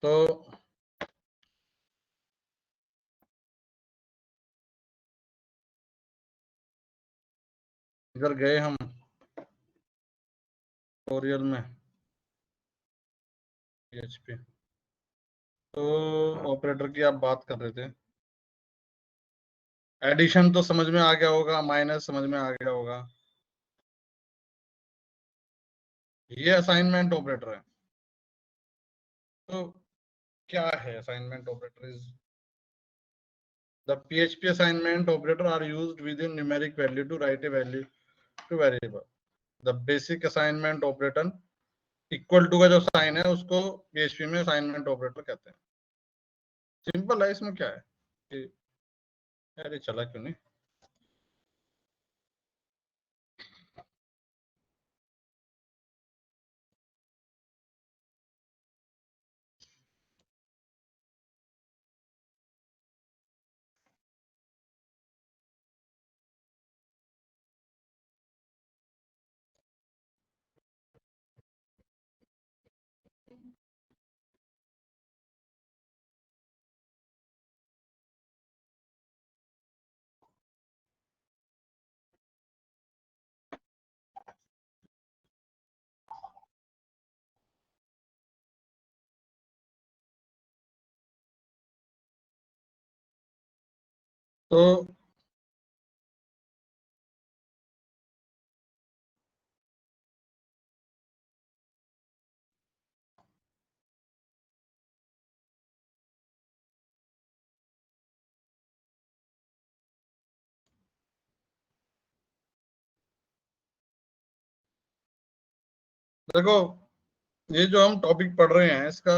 तो इधर गए हम ट्यूटोरियल में PHP, तो ऑपरेटर की आप बात कर रहे थे। एडिशन तो समझ में आ गया होगा, माइनस समझ में आ गया होगा। ये असाइनमेंट ऑपरेटर है। तो क्या है assignment operator? Is the PHP assignment operator are used within numeric value to write a value to variable. The basic assignment operator equal to का जो साइन है उसको PHP में असाइनमेंट ऑपरेटर कहते हैं। सिंपल है। इसमें क्या है कि यार ये चला क्यों नहीं? तो देखो, ये जो हम टॉपिक पढ़ रहे हैं इसका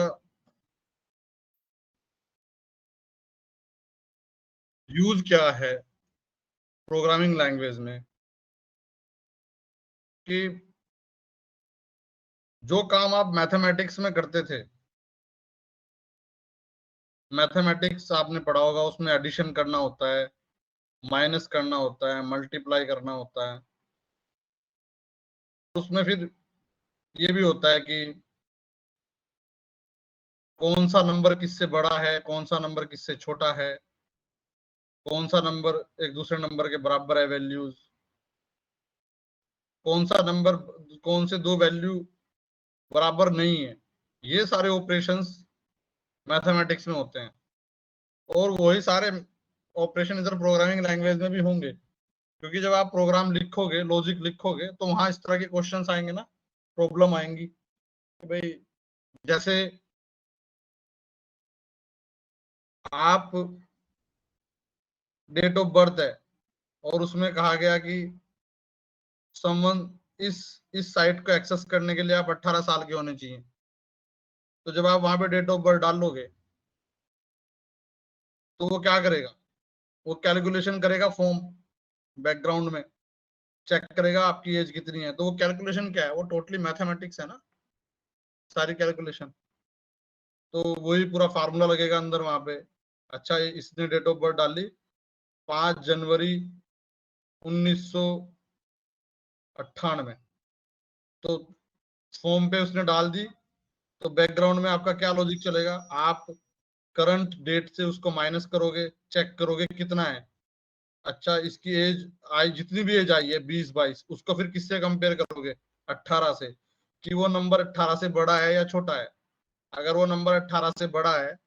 यूज क्या है प्रोग्रामिंग लैंग्वेज में, कि जो काम आप मैथमेटिक्स में करते थे, मैथमेटिक्स आपने पढ़ा होगा, उसमें एडिशन करना होता है, माइनस करना होता है, मल्टीप्लाई करना होता है। उसमें फिर ये भी होता है कि कौन सा नंबर किससे बड़ा है, कौन सा नंबर किससे छोटा है, कौन सा नंबर एक दूसरे नंबर के बराबर है वैल्यूज, कौन सा नंबर, कौन से दो वैल्यू बराबर नहीं है। ये सारे ऑपरेशंस मैथमेटिक्स में होते हैं, और वही सारे ऑपरेशन इधर प्रोग्रामिंग लैंग्वेज में भी होंगे, क्योंकि जब आप प्रोग्राम लिखोगे, लॉजिक लिखोगे, तो वहां इस तरह के क्वेश्चंस आएंगे ना, प्रॉब्लम आएंगी कि भाई जैसे आप डेट ऑफ बर्थ है और उसमें कहा गया कि समवन इस साइट को एक्सेस करने के लिए आप 18 साल के होने चाहिए। तो जब आप वहां पे डेट ऑफ बर्थ डालोगे तो वो क्या करेगा? वो कैलकुलेशन करेगा फॉर्म बैकग्राउंड में, चेक करेगा आपकी एज कितनी है। तो वो कैलकुलेशन क्या है? वो टोटली मैथमेटिक्स है ना, सारी कैलकुलेशन। तो वही पूरा फार्मूला लगेगा अंदर वहां पे। अच्छा, इसने डेट ऑफ बर्थ डाली 5 जनवरी 1998, तो फॉर्म पे उसने डाल दी। तो बैकग्राउंड में आपका क्या लॉजिक चलेगा? आप करंट डेट से उसको माइनस करोगे, चेक करोगे कितना है। अच्छा, इसकी एज आई, जितनी भी एज आई है 20-22, उसको फिर किससे कंपेयर करोगे? 18 से, कि वो नंबर 18 से बड़ा है या छोटा है। अगर वो नंबर 18 से बड़ा है,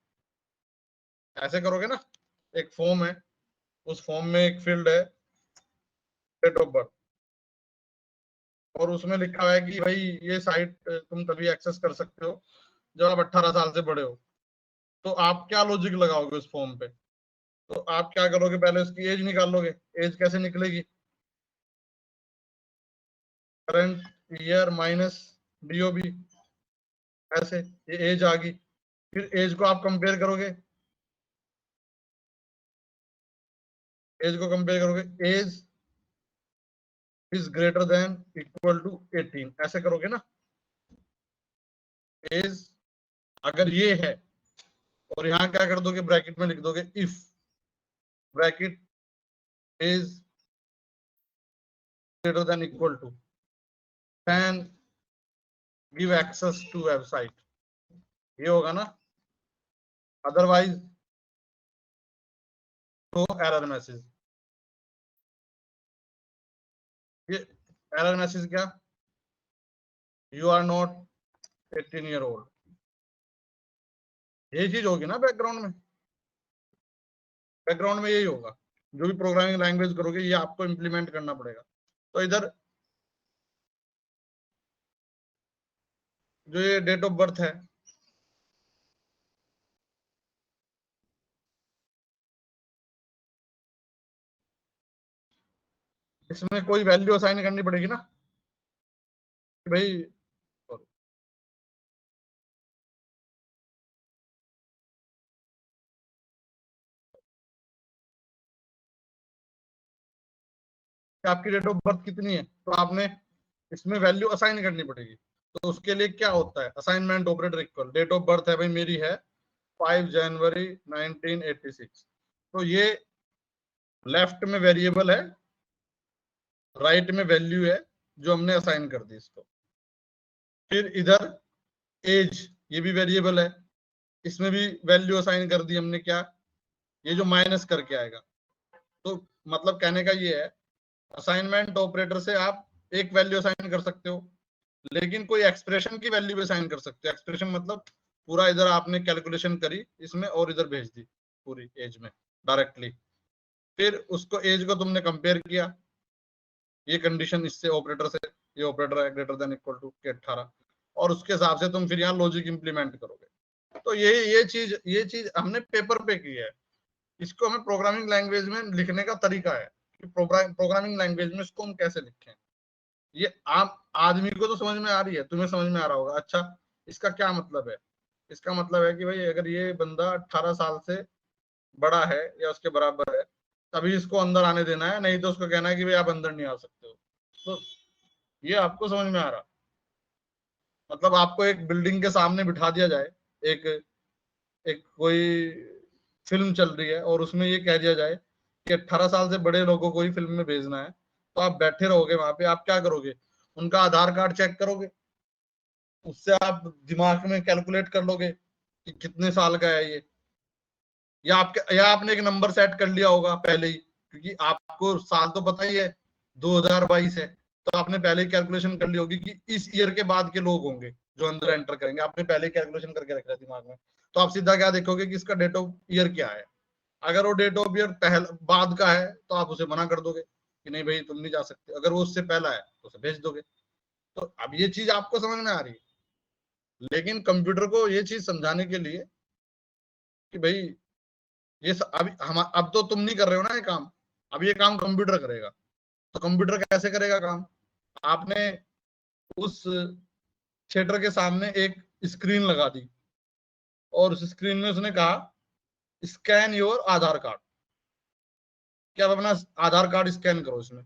ऐसे करोगे ना। एक फॉर्म है, उस फॉर्म में एक फील्ड है डेट ऑफ बर्थ, और उसमें लिखा हुआ है कि भाई ये साइट तुम तभी एक्सेस कर सकते हो जब आप 18 साल से बड़े हो। तो आप क्या लॉजिक लगाओगे उस फॉर्म पे? तो आप क्या करोगे? पहले उसकी एज निकाल लोगे। एज कैसे निकलेगी? करंट ईयर माइनस DOB, ऐसे ये एज आ गई। फिर एज को आप कंपेयर करोगे, एज को कंपेयर करोगे, age is greater than equal to 18, ऐसे करोगे ना। एज अगर ये है, और यहाँ क्या कर दोगे? ब्रैकेट में लिख दोगे if bracket is greater than equal to 10 give access to website, ये होगा ना। अदरवाइज तो एरर मैसेज। ये एरर मैसेज क्या, you are not 18 year old, यही चीज होगी ना बैकग्राउंड में। बैकग्राउंड में यही होगा, जो भी प्रोग्रामिंग लैंग्वेज करोगे ये आपको इम्प्लीमेंट करना पड़ेगा। तो इधर जो ये डेट ऑफ बर्थ है, इसमें कोई वैल्यू असाइन करनी पड़ेगी ना कि भाई, आपकी डेट ऑफ बर्थ कितनी है, तो आपने इसमें वैल्यू असाइन करनी पड़ेगी। तो उसके लिए क्या होता है, assignment operator equal, date of birth है भाई मेरी है 5 जनवरी 1986, तो ये लेफ्ट में वेरिएबल है, राइट में वैल्यू है जो हमने असाइन कर दी इसको। फिर इधर एज, ये भी वेरिएबल है, इसमें भी वैल्यू असाइन कर दी हमने, क्या, ये जो माइनस करके आएगा। तो मतलब कहने का ये है, असाइनमेंट ऑपरेटर से आप एक वैल्यू असाइन कर सकते हो, लेकिन कोई एक्सप्रेशन की वैल्यू भी असाइन कर सकते हो। एक्सप्रेशन मतलब पूरा इधर आपने कैलकुलेशन करी इसमें और इधर भेज दी पूरी एज में डायरेक्टली, फिर उसको एज को तुमने कंपेयर किया ये कंडीशन इससे ऑपरेटर से, ये ऑपरेटर है ग्रेटर देन इक्वल टू के 18, और उसके हिसाब से तुम फिर यहाँ लॉजिक इंप्लीमेंट करोगे। तो ये चीज हमने पेपर पे की है, इसको हमें प्रोग्रामिंग लैंग्वेज में लिखने का तरीका है कि प्रोग्रामिंग लैंग्वेज में इसको हम कैसे लिखें। ये आम आदमी को तो समझ में आ रही है, तुम्हें समझ में आ रहा होगा। अच्छा, इसका क्या मतलब है, इसका मतलब है कि भाई अगर ये बंदा 18 साल से बड़ा है या उसके बराबर है तभी इसको अंदर आने देना है, नहीं तो उसको कहना है कि भाई आप अंदर नहीं आ सकते हो। तो ये आपको समझ में आ रहा, मतलब आपको एक बिल्डिंग के सामने बिठा दिया जाए, एक एक कोई फिल्म चल रही है और उसमें ये कह दिया जाए कि 18 साल से बड़े लोगों को ही फिल्म में भेजना है, तो आप बैठे रहोगे वहां पे, आप क्या करोगे, उनका आधार कार्ड चेक करोगे, उससे आप दिमाग में कैलकुलेट कर लोगे कि कितने साल का है ये, या आपने एक नंबर सेट कर लिया होगा पहले ही, क्योंकि आपको साल तो पता ही है 2022 है, तो आपने पहले ही कैलकुलेशन कर ली होगी कि इस ईयर के बाद के लोग होंगे जो अंदर एंटर करेंगे, आपने पहले ही कैलकुलेशन करके रखा है दिमाग में। तो आप सीधा क्या देखोगे कि इसका डेट ऑफ ईयर क्या है। अगर वो डेट ऑफ ईयर पहले बाद का है तो आप उसे मना कर दोगे कि नहीं भाई तुम नहीं जा सकते, अगर वो उससे पहला है तो उसे भेज दोगे। तो अब ये चीज आपको समझ में आ रही है, लेकिन कंप्यूटर को ये चीज समझाने के लिए कि भाई अभी हम अब तो तुम नहीं कर रहे हो ना ये काम, अब ये काम कंप्यूटर करेगा। तो कंप्यूटर कैसे करेगा काम, आपने उस थिएटर के सामने एक स्क्रीन लगा दी और उस स्क्रीन में उसने कहा स्कैन योर आधार कार्ड, क्या आप अपना आधार कार्ड स्कैन करो इसमें।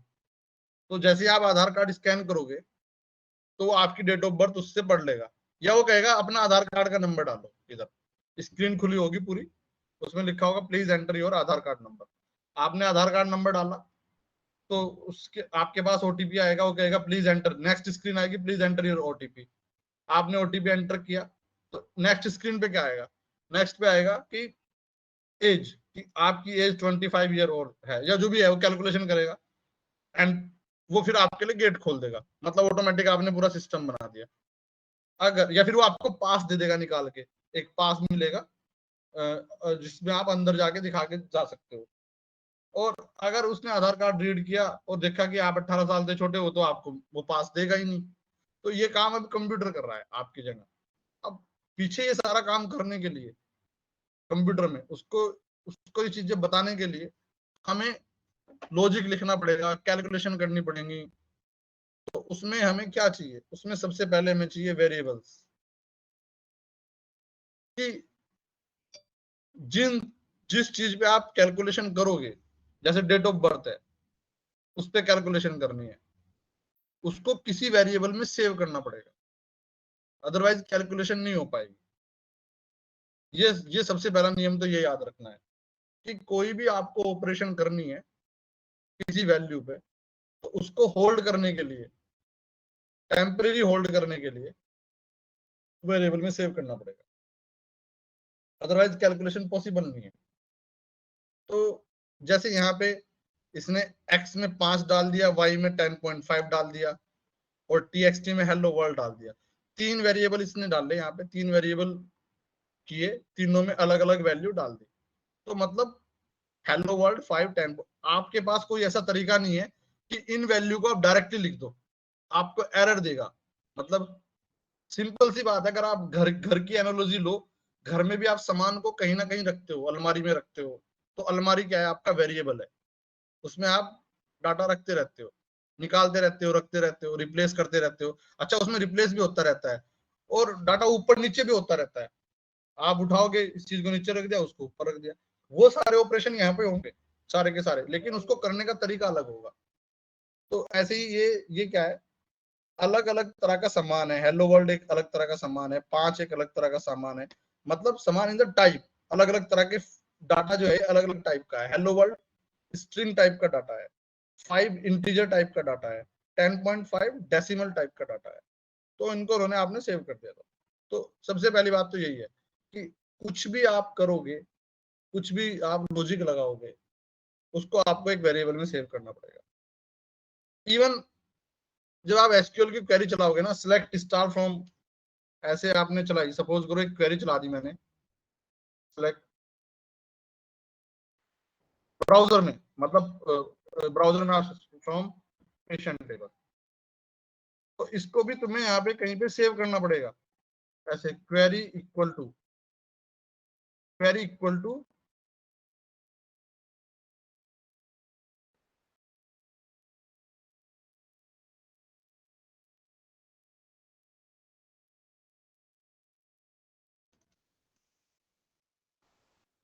तो जैसे ही आप आधार कार्ड स्कैन करोगे तो वो आपकी डेट ऑफ बर्थ उससे पढ़ लेगा, या वो कहेगा अपना आधार कार्ड का नंबर डालो, इधर स्क्रीन खुली होगी पूरी, उसमें लिखा होगा please enter your Aadhaar card number. आपने आधार कार्ड नंबर डाला तो उसके आपके पास ओटीपी आएगा, वो कहेगा प्लीज एंटर, नेक्स्ट स्क्रीन आएगी प्लीज एंटर योर ओटीपी। आपने ओटीपी एंटर किया तो नेक्स्ट स्क्रीन पे क्या आएगा, नेक्स्ट पे आएगा कि एज, कि आपकी एज 25 ईयर ओल्ड है या जो भी है, वो कैलकुलेशन करेगा एंड वो फिर आपके लिए गेट खोल देगा, मतलब ऑटोमेटिक आपने पूरा सिस्टम बना दिया। अगर या फिर वो आपको पास दे देगा निकाल के, एक पास मिलेगा जिसमें आप अंदर जाके दिखा के जा सकते हो। और अगर उसने आधार कार्ड रीड किया और देखा कि आप 18 साल से छोटे हो तो आपको वो पास देगा ही नहीं। तो ये काम अब कंप्यूटर कर रहा है आपकी जगह। अब पीछे ये सारा काम करने के लिए कंप्यूटर में उसको उसको ये चीजें बताने के लिए हमें लॉजिक लिखना पड़ेगा, कैलकुलेशन करनी पड़ेगी। तो उसमें हमें क्या चाहिए, उसमें सबसे पहले हमें चाहिए वेरिएबल्स, कि जिस चीज पे आप कैलकुलेशन करोगे, जैसे डेट ऑफ बर्थ है उस पर कैलकुलेशन करनी है, उसको किसी वेरिएबल में सेव करना पड़ेगा, अदरवाइज कैलकुलेशन नहीं हो पाएगी। ये सबसे पहला नियम तो ये याद रखना है कि कोई भी आपको ऑपरेशन करनी है किसी वैल्यू पे, तो उसको होल्ड करने के लिए, टेम्परेरी होल्ड करने के लिए वेरिएबल में सेव करना पड़ेगा। अदरवाइज कैलकुलेशन पॉसिबल नहीं है। तो जैसे यहाँ पे इसने x में 5 डाल दिया, y में 10.5 डाल दिया और txt में हेलो वर्ल्ड डाल दिया। 3 वेरिएबल इसने डाले, यहाँ पे 3 वेरिएबल किए, तीनों में अलग अलग वैल्यू डाल दी। तो मतलब हेलो वर्ल्ड 5 10, आपके पास कोई ऐसा तरीका नहीं है कि इन वैल्यू को आप डायरेक्टली लिख दो, आपको एरर देगा। मतलब सिंपल सी बात है, अगर आप घर घर की एनालॉजी लो, घर में भी आप सामान को कहीं ना कहीं रखते हो, अलमारी में रखते हो, तो अलमारी क्या है, आपका वेरिएबल है, उसमें आप डाटा रखते रहते हो, निकालते रहते हो, रखते रहते हो, रिप्लेस करते रहते हो। अच्छा, उसमें रिप्लेस भी होता रहता है और डाटा ऊपर नीचे भी होता रहता है। आप उठाओगे, इस चीज को नीचे रख दिया, उसको ऊपर रख दिया, वो सारे ऑपरेशन यहाँ पे होंगे, सारे के सारे, लेकिन उसको करने का तरीका अलग होगा। तो ऐसे ही ये क्या है, अलग अलग तरह का सामान है। हेलो वर्ल्ड एक अलग तरह का सामान है, 5 एक अलग तरह का सामान है। मतलब सामान इन द टाइप, अलग अलग तरह के डाटा जो है अलग अलग टाइप का है। हेलो वर्ल्ड स्ट्रिंग टाइप का डाटा है, 5 इंटीजर टाइप का डाटा है, 10.5 डेसिमल टाइप का डाटा है। तो इनको उन्होंने आपने सेव कर दिया था। तो सबसे पहली बात तो यही है कि कुछ भी आप करोगे, कुछ भी आप लॉजिक लगाओगे, उसको आपको एक वेरिएबल में सेव करना पड़ेगा। इवन जब आप एसक्यूएल की क्वेरी चलाओगे ना, सिलेक्ट स्टार फ्रॉम, ऐसे आपने चलाई, सपोज करो एक क्वेरी चला दी मैंने, सिलेक्ट ब्राउजर में, मतलब ब्राउजर में आप फ्रॉम पेशेंट टेबल, तो इसको भी तुम्हें यहाँ पे कहीं पे सेव करना पड़ेगा। ऐसे क्वेरी इक्वल टू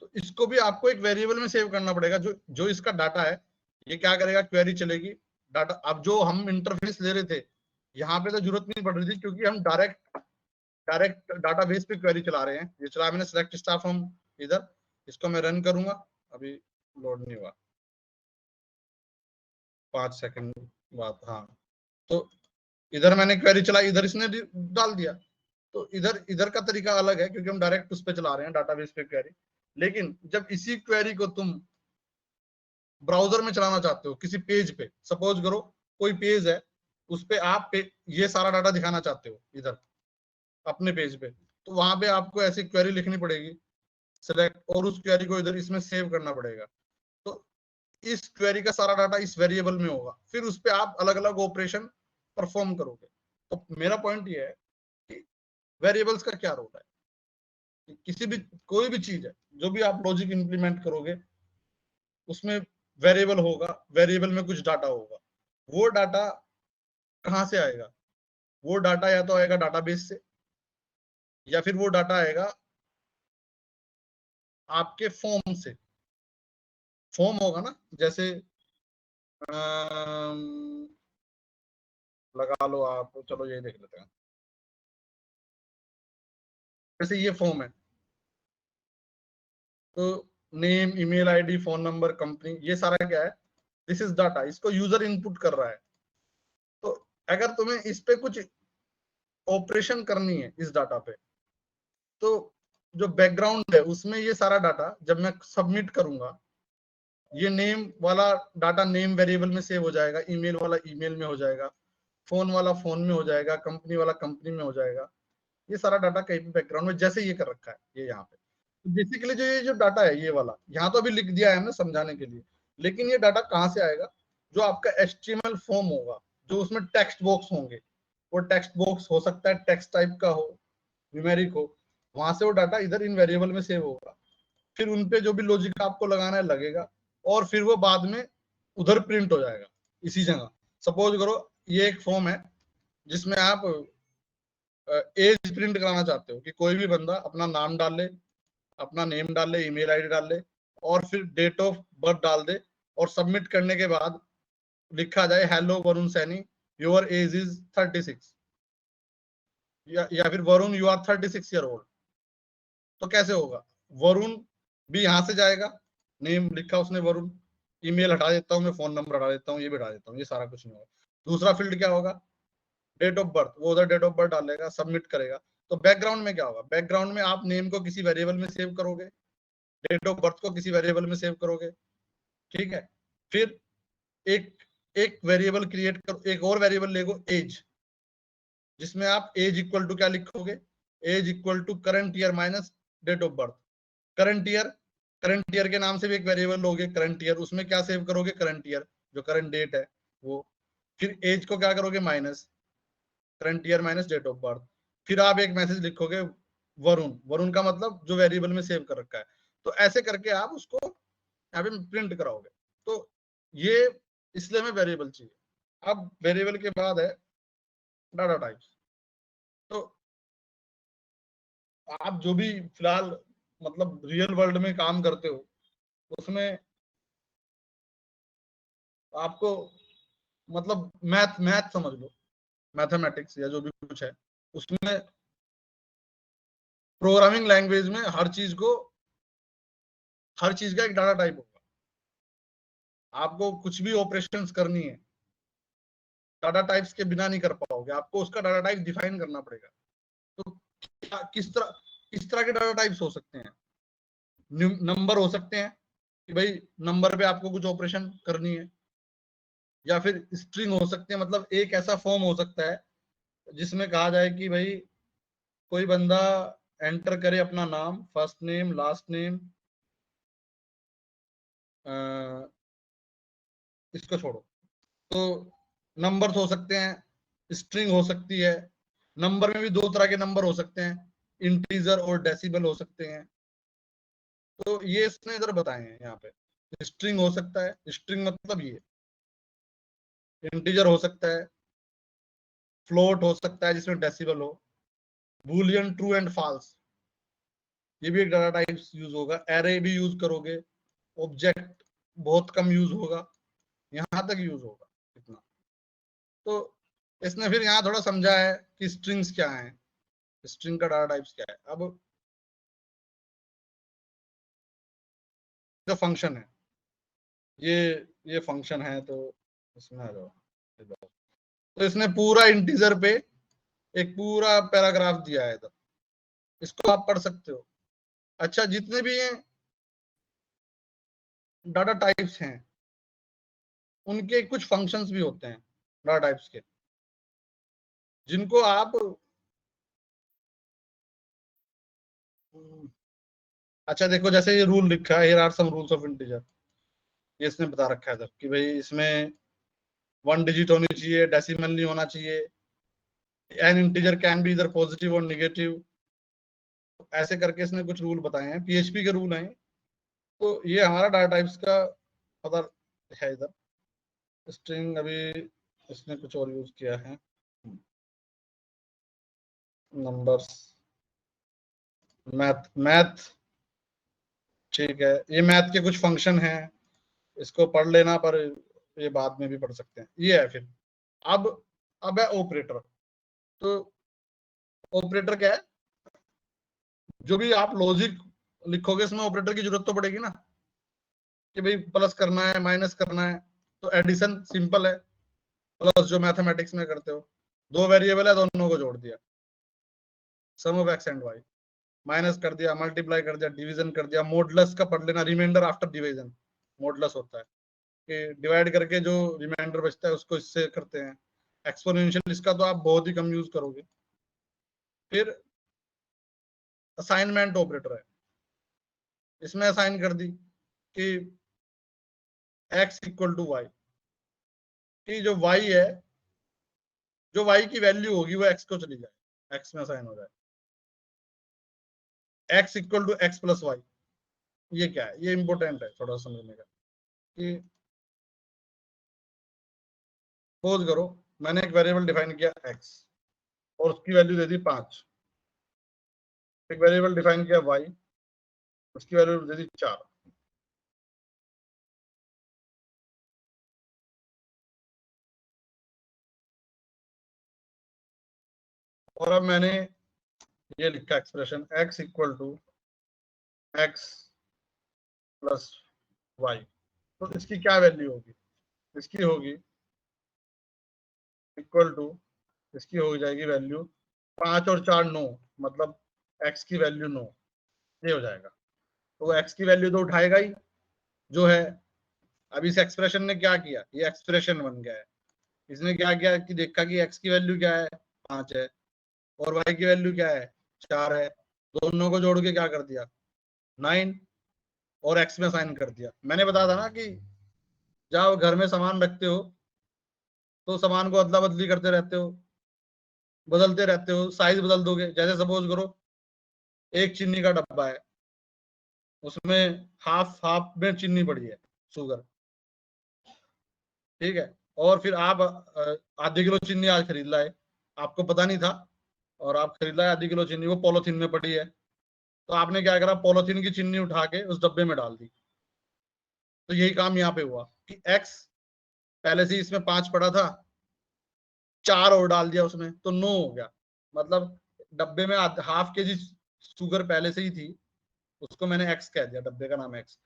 तो इसको भी आपको एक वेरिएबल में सेव करना पड़ेगा। जो जो इसका डाटा है, ये क्या करेगा, क्वेरी चलेगी, डाटा, अब जो हम इंटरफेस ले रहे थे, यहाँ पे तो जरूरत नहीं पड़ रही थी, क्योंकि हम डायरेक्ट डाटाबेस पे क्वेरी चला रहे हैं। ये चला मैंने सिलेक्ट स्टार फ्रॉम इधर, इसको मैं रन करूंगा, अभी लोड नहीं हुआ, 5 सेकंड बाद। हाँ, तो इधर मैंने क्वेरी चलाई, इधर इसने डाल दिया। तो इधर इधर का तरीका अलग है, क्योंकि हम डायरेक्ट उस पे चला रहे हैं, डाटाबेस पे क्वेरी। लेकिन जब इसी क्वेरी को तुम ब्राउजर में चलाना चाहते हो, किसी पेज पे, सपोज करो कोई पेज है, उस पे आप ये सारा डाटा दिखाना चाहते हो इधर अपने पेज पे, तो वहां पे आपको ऐसी क्वेरी लिखनी पड़ेगी, सिलेक्ट, और उस क्वेरी को इधर इसमें सेव करना पड़ेगा। तो इस क्वेरी का सारा डाटा इस वेरिएबल में होगा, फिर उस पे आप अलग अलग ऑपरेशन परफॉर्म करोगे। तो मेरा पॉइंट ये है कि वेरिएबल्स का क्या रोल है कि किसी भी, कोई भी चीज है, जो भी आप लॉजिक इंप्लीमेंट करोगे, उसमें वेरिएबल होगा, वेरिएबल में कुछ डाटा होगा। वो डाटा कहाँ से आएगा, वो डाटा या तो आएगा डाटाबेस से, या फिर वो डाटा आएगा आपके फॉर्म से। फॉर्म होगा ना, जैसे लगा लो आप, चलो ये देख लेते हैं, जैसे ये फॉर्म है, तो name, email ID, phone number, company, ये सारा क्या है, दिस इज डाटा, इसको यूजर इनपुट कर रहा है। तो अगर तुम्हें इस पे कुछ ऑपरेशन करनी है इस डाटा पे, तो जो बैकग्राउंड है उसमें ये सारा डाटा जब मैं सबमिट करूंगा, ये नेम वाला डाटा नेम वेरिएबल में सेव हो जाएगा, ईमेल वाला ईमेल में हो जाएगा, फोन वाला फोन में हो जाएगा, कंपनी वाला कंपनी में हो जाएगा। ये सारा डाटा कहीं पे बैकग्राउंड में जैसे ये कर रखा है, ये यहाँ पे। तो बेसिकली जो ये जो डाटा है, ये वाला यहाँ तो अभी लिख दिया है हमने समझाने के लिए, लेकिन ये डाटा कहाँ से आएगा, जो आपका HTML फॉर्म होगा, जो उसमें टेक्स्ट बॉक्स होंगे, वो टेक्स्ट बॉक्स हो सकता है टेक्स्ट टाइप का हो, न्यूमेरिक हो, वहां से वो डाटा इधर इन वेरिएबल में सेव होगा। फिर उनपे जो भी लॉजिक आपको लगाना है लगेगा, और फिर वो बाद में उधर प्रिंट हो जाएगा इसी जगह। सपोज करो ये एक फॉर्म है जिसमें आप एज प्रिंट कराना चाहते हो, कि कोई भी बंदा अपना नाम डाल ले, अपना नेम डाल ले, ईमेल आईडी डाल ले, और फिर डेट ऑफ बर्थ डाल दे, और सबमिट करने के बाद लिखा जाए hello Varun Saini, your age is 36, या फिर Varun you are 36 year old. तो कैसे होगा, वरुण भी यहां से जाएगा, नेम लिखा उसने वरुण, ईमेल हटा देता हूँ मैं, फोन नंबर हटा देता हूँ, ये भी हटा देता हूँ, ये सारा कुछ नहीं होगा। दूसरा फील्ड क्या होगा, डेट ऑफ बर्थ, वो उधर डेट ऑफ बर्थ डालेगा, सबमिट करेगा, तो बैकग्राउंड में क्या होगा, बैकग्राउंड में आप नेम को किसी वेरिएबल में सेव करोगे, डेट ऑफ बर्थ को किसी वेरिएबल में सेव करोगे, ठीक है। फिर एक एक वेरिएबल क्रिएट करो, एक और वेरिएबल लेगो एज, जिसमें आप एज इक्वल टू क्या लिखोगे, age equal to current year minus date of birth. Current year के नाम से भी एक वेरिएबल लोगे करंट ईयर, उसमें क्या सेव करोगे, करंट ईयर जो करंट डेट है वो। फिर एज को क्या करोगे, minus current year minus date of birth. फिर आप एक मैसेज लिखोगे वरुण, वरुण का मतलब जो वेरिएबल में सेव कर रखा है। तो ऐसे करके आप उसको यहाँ पे प्रिंट कराओगे। तो ये इसलिए हमें वेरिएबल चाहिए। अब वेरिएबल के बाद है डाटा टाइप्स। तो आप जो भी फिलहाल मतलब रियल वर्ल्ड में काम करते हो उसमें आपको मतलब मैथ समझ लो, मैथमेटिक्स या जो भी कुछ है उसमें प्रोग्रामिंग लैंग्वेज में हर चीज का एक डाटा टाइप होगा। आपको कुछ भी ऑपरेशंस करनी है डाटा टाइप्स के बिना नहीं कर पाओगे, आपको उसका डाटा टाइप डिफाइन करना पड़ेगा। तो किस तरह के डाटा टाइप्स हो सकते हैं, नंबर हो सकते हैं कि भाई नंबर पे आपको कुछ ऑपरेशन करनी है, या फिर स्ट्रिंग हो सकते हैं, मतलब एक ऐसा फॉर्म हो सकता है जिसमें कहा जाए कि भाई कोई बंदा एंटर करे अपना नाम, फर्स्ट नेम, लास्ट नेम, इसको छोड़ो, तो नंबर्स हो सकते हैं, स्ट्रिंग हो सकती है। नंबर में भी दो तरह के नंबर हो सकते हैं, इंटीजर और डेसिबल हो सकते हैं। तो ये इसने इधर बताए हैं यहाँ पे। स्ट्रिंग हो सकता है, स्ट्रिंग मतलब ये इंटीजर हो सकता है, फ्लोट हो सकता है जिसमें डेसिबल हो, बूलियन ट्रू एंड फॉल्स, ये भी एक डाटा टाइप्स यूज होगा। एरे भी यूज करोगे, ऑब्जेक्ट बहुत कम यूज होगा, यहाँ तक यूज होगा इतना। तो इसने फिर यहाँ थोड़ा समझा है कि स्ट्रिंग्स क्या है, स्ट्रिंग का डाटा टाइप्स क्या है। अब जो फंक्शन है, ये फंक्शन है, तो इसमें आ जाओ। तो इसने पूरा इंटीजर पे एक पूरा पैराग्राफ दिया है इधर, इसको आप पढ़ सकते हो। अच्छा, जितने भी डाटा टाइप्स हैं उनके कुछ फंक्शंस भी होते हैं डाटा टाइप्स के, जिनको आप अच्छा देखो, जैसे ये रूल लिखा है, here are some rules of integer, ये इसने बता रखा है इधर कि भाई इसमें 1 डिजिट होनी चाहिए, डेसिमल नहीं होना चाहिए, एन इंटीजर कैन बी इधर पॉजिटिव और निगेटिव। ऐसे करके इसने कुछ रूल बताए हैं, पीएचपी के रूल हैं। तो ये हमारा डाटा टाइप्स का पता है इधर। स्ट्रिंग अभी इसने कुछ और यूज किया है, नंबर्स, मैथ ठीक है, ये मैथ के कुछ फंक्शन हैं, इसको पढ़ लेना, पर ये बाद में भी पढ़ सकते हैं। ये है फिर अब अब है ऑपरेटर। तो ऑपरेटर क्या है, जो भी आप लॉजिक लिखोगे इसमें ऑपरेटर की जरूरत तो पड़ेगी ना, कि भाई प्लस करना है, माइनस करना है। तो एडिशन सिंपल है, प्लस जो मैथमेटिक्स में करते हो, दो वेरिएबल है दोनों को जोड़ दिया, sum of X and Y, minus कर दिया, मल्टीप्लाई कर दिया, डिवीजन कर दिया। मॉडुलस का पढ़ लेना, रिमाइंडर आफ्टर डिवीजन मॉडुलस होता है कि डिवाइड करके जो रिमाइंडर बचता है उसको इससे करते हैं। एक्सपोनेंशियल इसका तो आप बहुत ही कम यूज करोगे। फिर असाइनमेंट ऑपरेटर है, इसमें असाइन कर दी कि x इक्वल टू वाई, कि जो y है, जो y की वैल्यू होगी वो x को चली जाए, x में असाइन हो जाए। x equal to x plus y, ये क्या है, ये इंपॉर्टेंट है थोड़ा समझने का। कि सपोज करो मैंने एक वेरिएबल डिफाइन किया x और उसकी वैल्यू दे दी 5, एक वेरिएबल डिफाइन किया y, उसकी वैल्यू दे दी 4। और अब मैंने ये लिखा expression x equal to x plus y, तो इसकी क्या वैल्यू होगी, इसकी होगी इक्वल टू, इसकी हो जाएगी वैल्यू 5 और 4 9, मतलब x की वैल्यू 9, ये हो जाएगा। तो x की वैल्यू तो उठाएगा ही जो है। अब इस एक्सप्रेशन ने क्या किया, ये एक्सप्रेशन बन गया है। इसने क्या किया कि देखा कि x की वैल्यू क्या है, 5 है, और y की वैल्यू क्या है, 4 है। दोनों को जोड़ के क्या कर दिया, 9, और x में साइन कर दिया। मैंने बताया था ना कि जब घर में सामान रखते हो तो सामान को अदला बदली करते रहते हो, बदलते रहते हो, साइज बदल दोगे। जैसे सपोज करो एक चीनी का डब्बा है, उसमें हाफ हाफ में चीनी पड़ी है, शुगर, ठीक है। और फिर आप आधे किलो चीनी आज खरीद लाए, आपको पता नहीं था, और आप खरीद लाए आधी किलो चीनी, वो पॉलिथीन में पड़ी है। तो आपने क्या करा, पॉलिथीन की चीनी उठा के उस डब्बे में डाल दी। तो यही काम यहाँ पे हुआ कि एक्स पहले से इसमें 5 पड़ा था, 4 और डाल दिया उसमें, तो 9 हो गया। मतलब डब्बे में हाफ के जी शुगर पहले से ही थी, उसको मैंने एक्स कह दिया, डब्बे का नाम एक्स।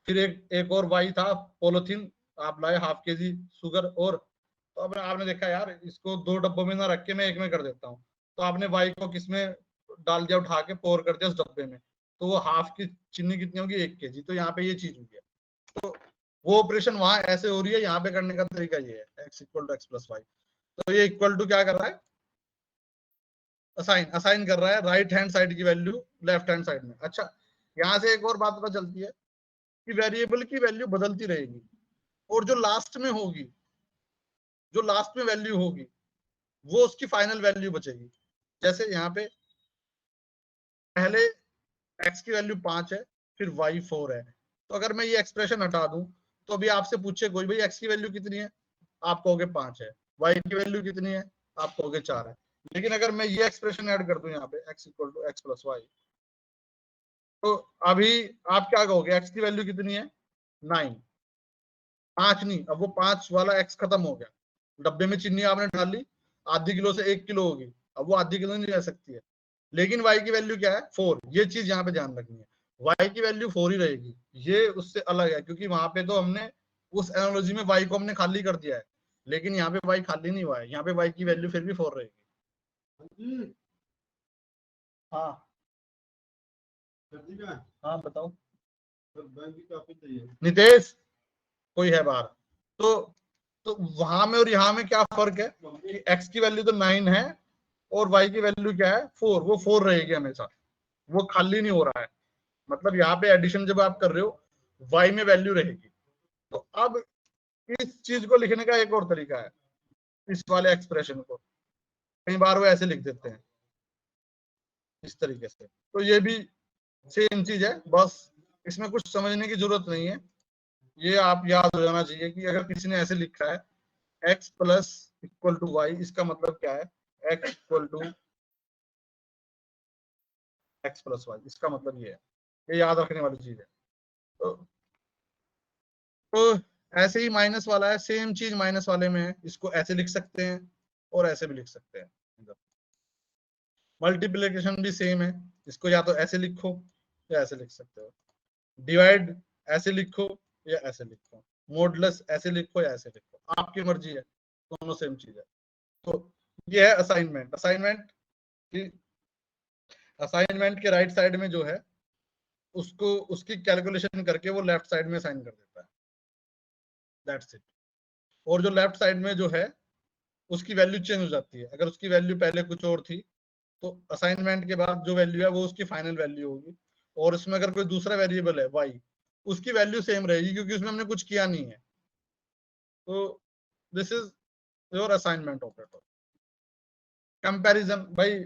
फिर एक एक और वाई था, पॉलिथीन, आप लाए हाफ के जी शुगर। और तो अब आपने देखा यार, इसको 2 डब्बों में ना रख के मैं एक में कर देता हूँ। तो आपने वाई को किसमें डाल दिया, उठा के पोर कर दिया उस डब्बे में। तो वो हाफ की चीनी कितनी होगी, 1 kg। तो यहाँ पे ये चीज हुई है। तो वो ऑपरेशन वहां ऐसे हो रही है, यहाँ पे करने का तरीका ये है, x equal to x plus y. तो ये इक्वल टू क्या कर रहा है, असाइन असाइन कर रहा है राइट हैंड साइड की वैल्यू लेफ्ट हैंड साइड में। अच्छा, यहाँ से एक और बात पता चलती है कि वेरिएबल की वैल्यू बदलती रहेगी, और जो लास्ट में होगी, जो लास्ट में वैल्यू होगी, वो उसकी फाइनल वैल्यू बचेगी। जैसे यहाँ पे पहले x की वैल्यू 5 है, फिर y 4 है। तो अगर मैं ये एक्सप्रेशन हटा दूं, तो अभी आपसे पूछे कोई, भाई x की वैल्यू कितनी है, आप कहोगे 5 है। y की वैल्यू कितनी है, आप कहोगे 4 है। लेकिन अगर मैं ये एक्सप्रेशन ऐड कर दूं यहाँ पे, x equal to x plus y, तो अभी आप क्या कहोगे, x की वैल्यू कितनी है, 9। 5 नहीं, अब वो 5 वाला x खत्म हो गया। डब्बे में चीनी आपने डाल ली, आधी किलो से 1 किलो होगी, अब वो आधी किलो नहीं रह सकती है। लेकिन y की वैल्यू क्या है, 4। ये चीज यहाँ पे ध्यान रखनी है, y की वैल्यू 4 ही रहेगी। ये उससे अलग है, क्योंकि वहां पे तो हमने उस एनालॉजी में y को हमने खाली कर दिया है, लेकिन यहाँ पे y खाली नहीं हुआ है, यहाँ पे y की वैल्यू फिर भी 4 रहेगी। हाँ हाँ बताओ, नितेश कोई है बाहर। तो तो वहां में और यहाँ में क्या फर्क है कि x की वैल्यू तो 9 है, और y की वैल्यू क्या है, 4। वो 4 रहेगी हमेशा, वो खाली नहीं हो रहा है। मतलब यहाँ पे एडिशन जब आप कर रहे हो, y में वैल्यू रहेगी। तो अब इस चीज को लिखने का एक और तरीका है, इस वाले एक्सप्रेशन को कई बार वो ऐसे लिख देते हैं इस तरीके से। तो ये भी सेम चीज है, बस इसमें कुछ समझने की जरूरत नहीं है। ये आप याद हो जाना चाहिए कि अगर किसी ने ऐसे लिखा है x plus equal to y, इसका मतलब क्या है, x equal to x plus y, इसका मतलब ये है। ये याद रखने वाली चीज है। तो, तो ऐसे ही माइनस वाला है, सेम चीज माइनस वाले में है। इसको ऐसे लिख सकते हैं और ऐसे भी लिख सकते हैं। मल्टीप्लिकेशन भी सेम है, इसको या तो ऐसे लिखो या ऐसे लिख सकते हो। डिवाइड ऐसे लिखो या ऐसे लिखो। मॉडुलस ऐसे लिखो या ऐसे लिखो, आपकी मर्जी है, दोनों सेम चीज है। तो ये है असाइनमेंट। असाइनमेंट के राइट साइड में जो है, उसको उसकी कैलकुलेशन करके वो लेफ्ट साइड में साइन कर देता है, दैट्स इट। और जो लेफ्ट साइड में जो है, उसकी वैल्यू चेंज हो जाती है। अगर उसकी वैल्यू पहले कुछ और थी, तो असाइनमेंट के बाद जो वैल्यू है वो उसकी फाइनल वैल्यू होगी। और उसमें अगर कोई दूसरा वेरिएबल है y, उसकी वैल्यू सेम रहेगी, क्योंकि उसमें हमने कुछ किया नहीं है। तो this is your assignment operator. Comparison भाई,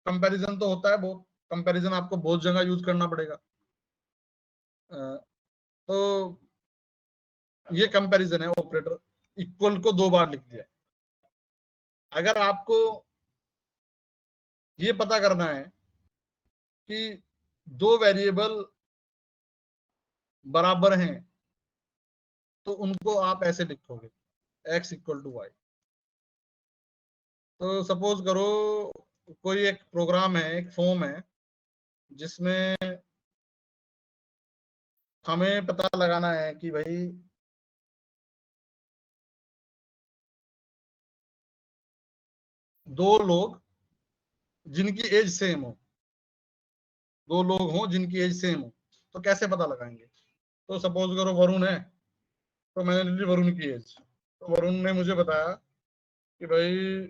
कंपैरिजन तो होता है बहुत, कंपैरिजन आपको बहुत जगह यूज करना पड़ेगा। तो ये कंपैरिजन है ऑपरेटर। इक्वल को 2 बार लिख दिया। अगर आपको ये पता करना है कि 2 वेरिएबल बराबर हैं, तो उनको आप ऐसे लिखोगे, x इक्वल टू वाई। तो सपोज करो कोई एक प्रोग्राम है, एक फॉर्म है, जिसमें हमें पता लगाना है कि भाई 2 लोग जिनकी एज सेम हो, दो लोग हों जिनकी एज सेम हो, तो कैसे पता लगाएंगे? तो सपोज करो वरुण है, तो मैंने ले ली वरुण की एज। तो वरुण ने मुझे बताया कि भाई,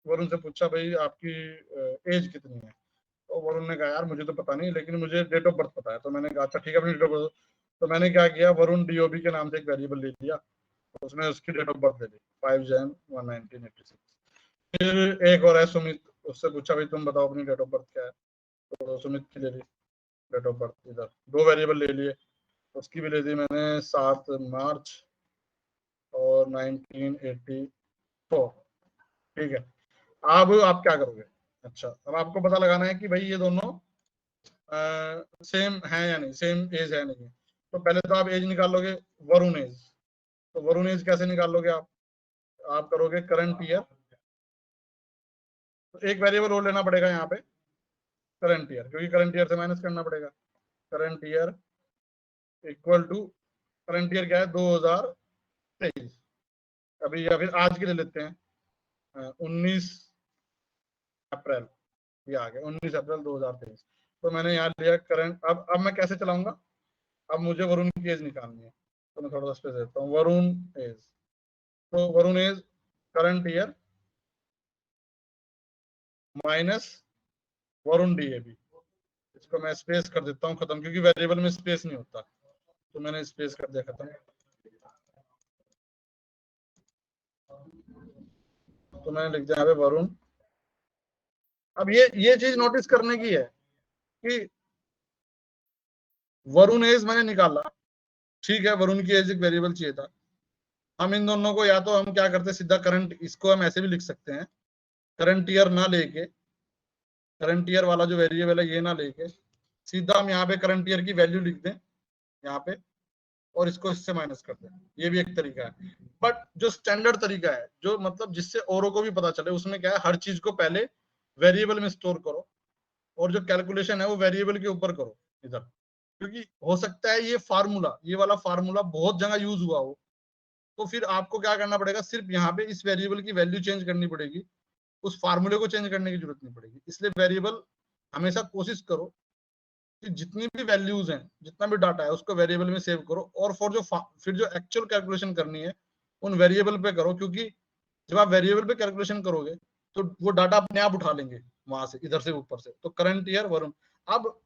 वरुण से पूछा भाई आपकी एज कितनी है? तो वरुण ने कहा यार मुझे तो पता नहीं, लेकिन मुझे डेट ऑफ बर्थ पता है। तो मैंने कहा अच्छा ठीक है, अपनी डेट ऑफ बर्थ। तो मैंने क्या किया, वरुण डीओबी के नाम से एक वेरिएबल ले लिया, तो उसमें उसकी डेट ऑफ बर्थ ले ली 5 जैन 1986। फिर एक और है सुमित, उससे पूछा भाई तुम बताओ अपनी डेट ऑफ बर्थ क्या है? तो सुमित की ले ली डेट ऑफ बर्थ, इधर दो वेरिएबल ले लिए। उसकी भी ले दी मैंने 7 मार्च और 1984। ठीक है, अब आप क्या करोगे? अच्छा, अब आपको पता लगाना है कि भाई ये दोनों सेम है या नहीं, सेम एज है नहीं। तो पहले तो आप एज निकाल लोगे, वरुण एज। तो वरुण एज कैसे निकाल लोगे आप करोगे करंट ईयर। तो एक वेरिएबल और लेना पड़ेगा यहाँ पे, करंट ईयर, क्योंकि करंट ईयर से माइनस करना पड़ेगा। Current year equal to, current year क्या है, 2023। अभी या फिर आज के ले लेते हैं 19 अप्रैल, ये आ गया 19 अप्रैल 2023। तो मैंने यहाँ लिया करंट। अब मैं कैसे चलाऊंगा? अब मुझे वरुण की एज निकालनी है, तो मैं थोड़ा सा स्पेस देता हूँ, वरुण एज। तो Varun age current year minus Varun DOB. इसको मैं स्पेस कर देता हूँ खत्म, क्योंकि वेरिएबल में स्पेस नहीं होता, तो मैंने स्पेस कर दिया खत्म। तो मैंने लिख दिया यहाँ पे वरुण। अब ये चीज नोटिस करने की है कि वरुण एज मैंने निकाला, ठीक है, वरुण की एज एक वेरिएबल चाहिए था। हम इन दोनों को, या तो हम क्या करते सीधा करंट, इसको हम ऐसे भी लिख सकते हैं, करंट ईयर ना लेके, करंट ईयर वाला जो वेरिएबल है ये ना लेके, सीधा हम यहाँ पे करंट ईयर की वैल्यू लिख दें यहाँ पे, और इसको इससे माइनस कर दें। ये भी एक तरीका है, बट जो स्टैंडर्ड तरीका है, जो मतलब जिससे औरों को भी पता चले, उसमें क्या है, हर चीज को पहले वेरिएबल में स्टोर करो, और जो कैलकुलेशन है वो वेरिएबल के ऊपर करो इधर। क्योंकि हो सकता है ये फार्मूला, ये वाला फार्मूला बहुत जगह यूज हुआ हो, तो फिर आपको क्या करना पड़ेगा, सिर्फ यहाँ पे इस वेरिएबल की वैल्यू चेंज करनी पड़ेगी, उस फार्मूले को चेंज करने की जरूरत नहीं पड़ेगी। इसलिए वेरिएबल हमेशा कोशिश करो कि जितनी भी वैल्यूज हैं, जितना भी डाटा है, उसको वेरिएबल में सेव करो, और फॉर जो फिर जो एक्चुअल कैलकुलेशन करनी है उन वेरिएबल पे करो, क्योंकि जब आप वेरिएबल पे कैलकुलेशन करोगे तो वो डाटा अपने आप उठा लेंगे वहां से, इधर से ऊपर से। तो करंट ईयर वरुण। अब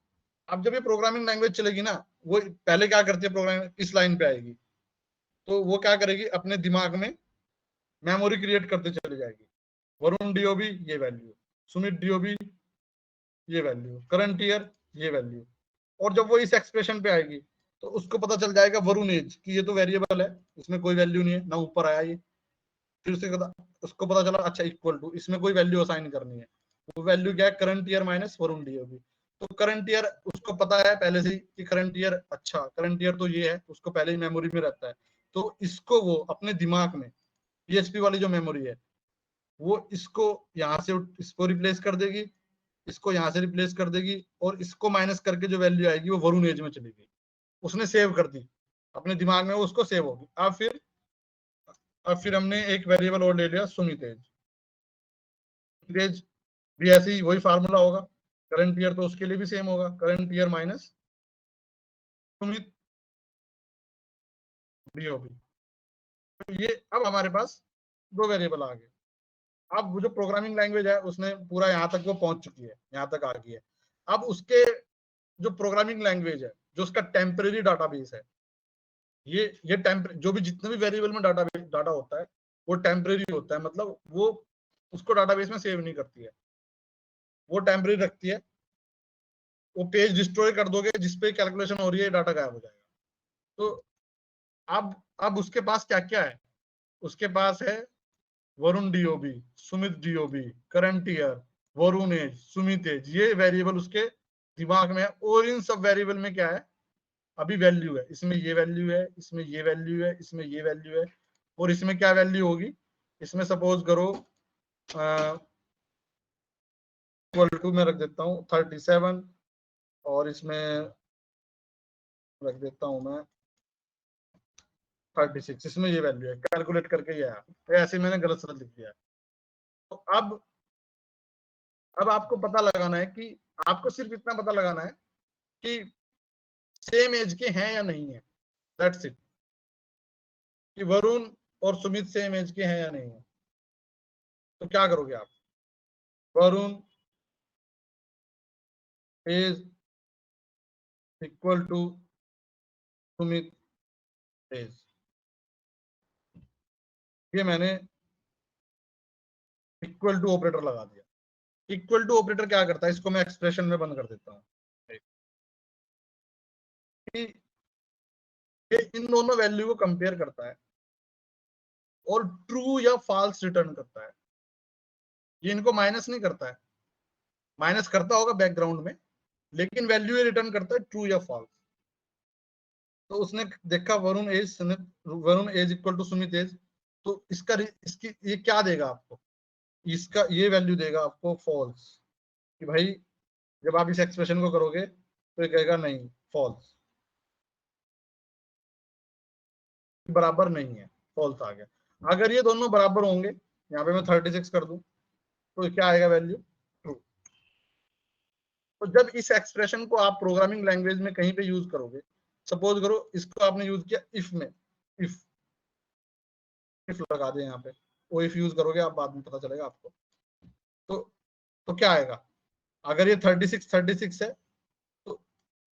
अब जब ये प्रोग्रामिंग लैंग्वेज चलेगी ना, वो पहले क्या करती है, प्रोग्रामिंग इस लाइन पे आएगी, तो वो क्या करेगी, अपने दिमाग में मेमोरी क्रिएट करते चली जाएगी। वरुण डीओबी ये वैल्यू, सुमित डीओबी ये वैल्यू, करंट ईयर ये वैल्यू। और जब वो इस एक्सप्रेशन पे आएगी तो उसको पता चल जाएगा वरुण एज कि ये तो वेरिएबल है, इसमें कोई वैल्यू नहीं है ना, ऊपर आया ये। फिर उसको पता चला अच्छा इक्वल टू, इसमें कोई वैल्यू असाइन करनी है। वो वैल्यू क्या है, current year minus Varun DOB. तो करंट ईयर उसको पता है पहले से ही कि करंट ईयर, अच्छा करंट ईयर तो ये है, उसको पहले ही मेमोरी में रहता है। तो इसको वो अपने दिमाग में, पीएचपी वाली जो मेमोरी है, वो इसको यहाँ से इसको रिप्लेस कर देगी, इसको यहाँ से रिप्लेस कर देगी, और इसको माइनस करके जो वैल्यू आएगी वो वरुण एज में चली गई, उसने सेव कर दी अपने दिमाग में, वो उसको सेव होगी। अब फिर हमने एक वेरिएबल और ले लिया, सुमित एज। एज भी ऐसे ही वही फार्मूला होगा, करंट ईयर तो उसके लिए भी सेम होगा, current year minus Sumit DOB. तो ये अब हमारे पास दो वेरिएबल आ गए। अब वो जो प्रोग्रामिंग लैंग्वेज है उसने पूरा यहाँ तक वो पहुंच चुकी है, यहाँ तक आ गई है। अब उसके जो प्रोग्रामिंग लैंग्वेज है, जो उसका टेम्परेरी डाटाबेस है, ये जो भी जितने भी वेरिएबल में डाटा होता है वो टेम्परेरी होता है, मतलब वो उसको डाटाबेस में सेव नहीं करती है, वो टेम्परेरी रखती है। वो पेज डिस्ट्रॉय कर दोगे जिसपे कैलकुलेशन हो रही है, डाटा गायब हो जाएगा। तो अब उसके पास क्या क्या है, उसके पास है Varun DOB, Sumit DOB, current year, Varun age, Sumit age, ये वेरिएबल उसके दिमाग में है। और इन सब वेरिएबल में क्या है, अभी वैल्यू है, इसमें ये वैल्यू है, इसमें ये वैल्यू है, इसमें ये वैल्यू है, और इसमें क्या वैल्यू होगी, इसमें सपोज करो इक्वल टू में रख देता हूँ 37, और इसमें रख देता हूँ मैं 36, इसमें ये वैल्यू है, कैलकुलेट करके ये आया, ऐसे मैंने गलत सलत लिख दिया है। तो अब आपको पता लगाना है कि आपको सिर्फ इतना पता लगाना है कि सेम एज के हैं या नहीं है, दैट्स इट। कि वरुण और सुमित सेम एज के हैं या नहीं है, तो क्या करोगे आप? Varun is equal to Sumit age, ये मैंने इक्वल टू ऑपरेटर लगा दिया। इक्वल टू ऑपरेटर क्या करता है, इसको मैं एक्सप्रेशन में बंद कर देता हूँ। ये इन दोनों वैल्यू को कंपेयर करता है और ट्रू या फॉल्स रिटर्न करता है। ये इनको माइनस नहीं करता है, माइनस करता होगा बैकग्राउंड में, लेकिन वैल्यू ये रिटर्न करता है ट्रू या फॉल्स। तो उसने देखा Varun age Sumit, Varun age equal to Sumit age, तो इसकी ये क्या देगा आपको, इसका ये वैल्यू देगा आपको फॉल्स। कि भाई जब आप इस एक्सप्रेशन को करोगे तो ये कहेगा नहीं, फॉल्स, बराबर नहीं है, फॉल्स आ गया। अगर ये दोनों बराबर होंगे, यहाँ पे मैं 36 कर दूं, तो क्या आएगा वैल्यू, ट्रू। तो जब इस एक्सप्रेशन को आप प्रोग्रामिंग लैंग्वेज में कहीं पे यूज करोगे, सपोज करो इसको आपने यूज किया इफ में, इफ इफ लगा दे यहाँ पे, वो इफ यूज करोगे आप, बाद में पता चलेगा आपको। तो तो क्या आएगा, अगर ये 36 है तो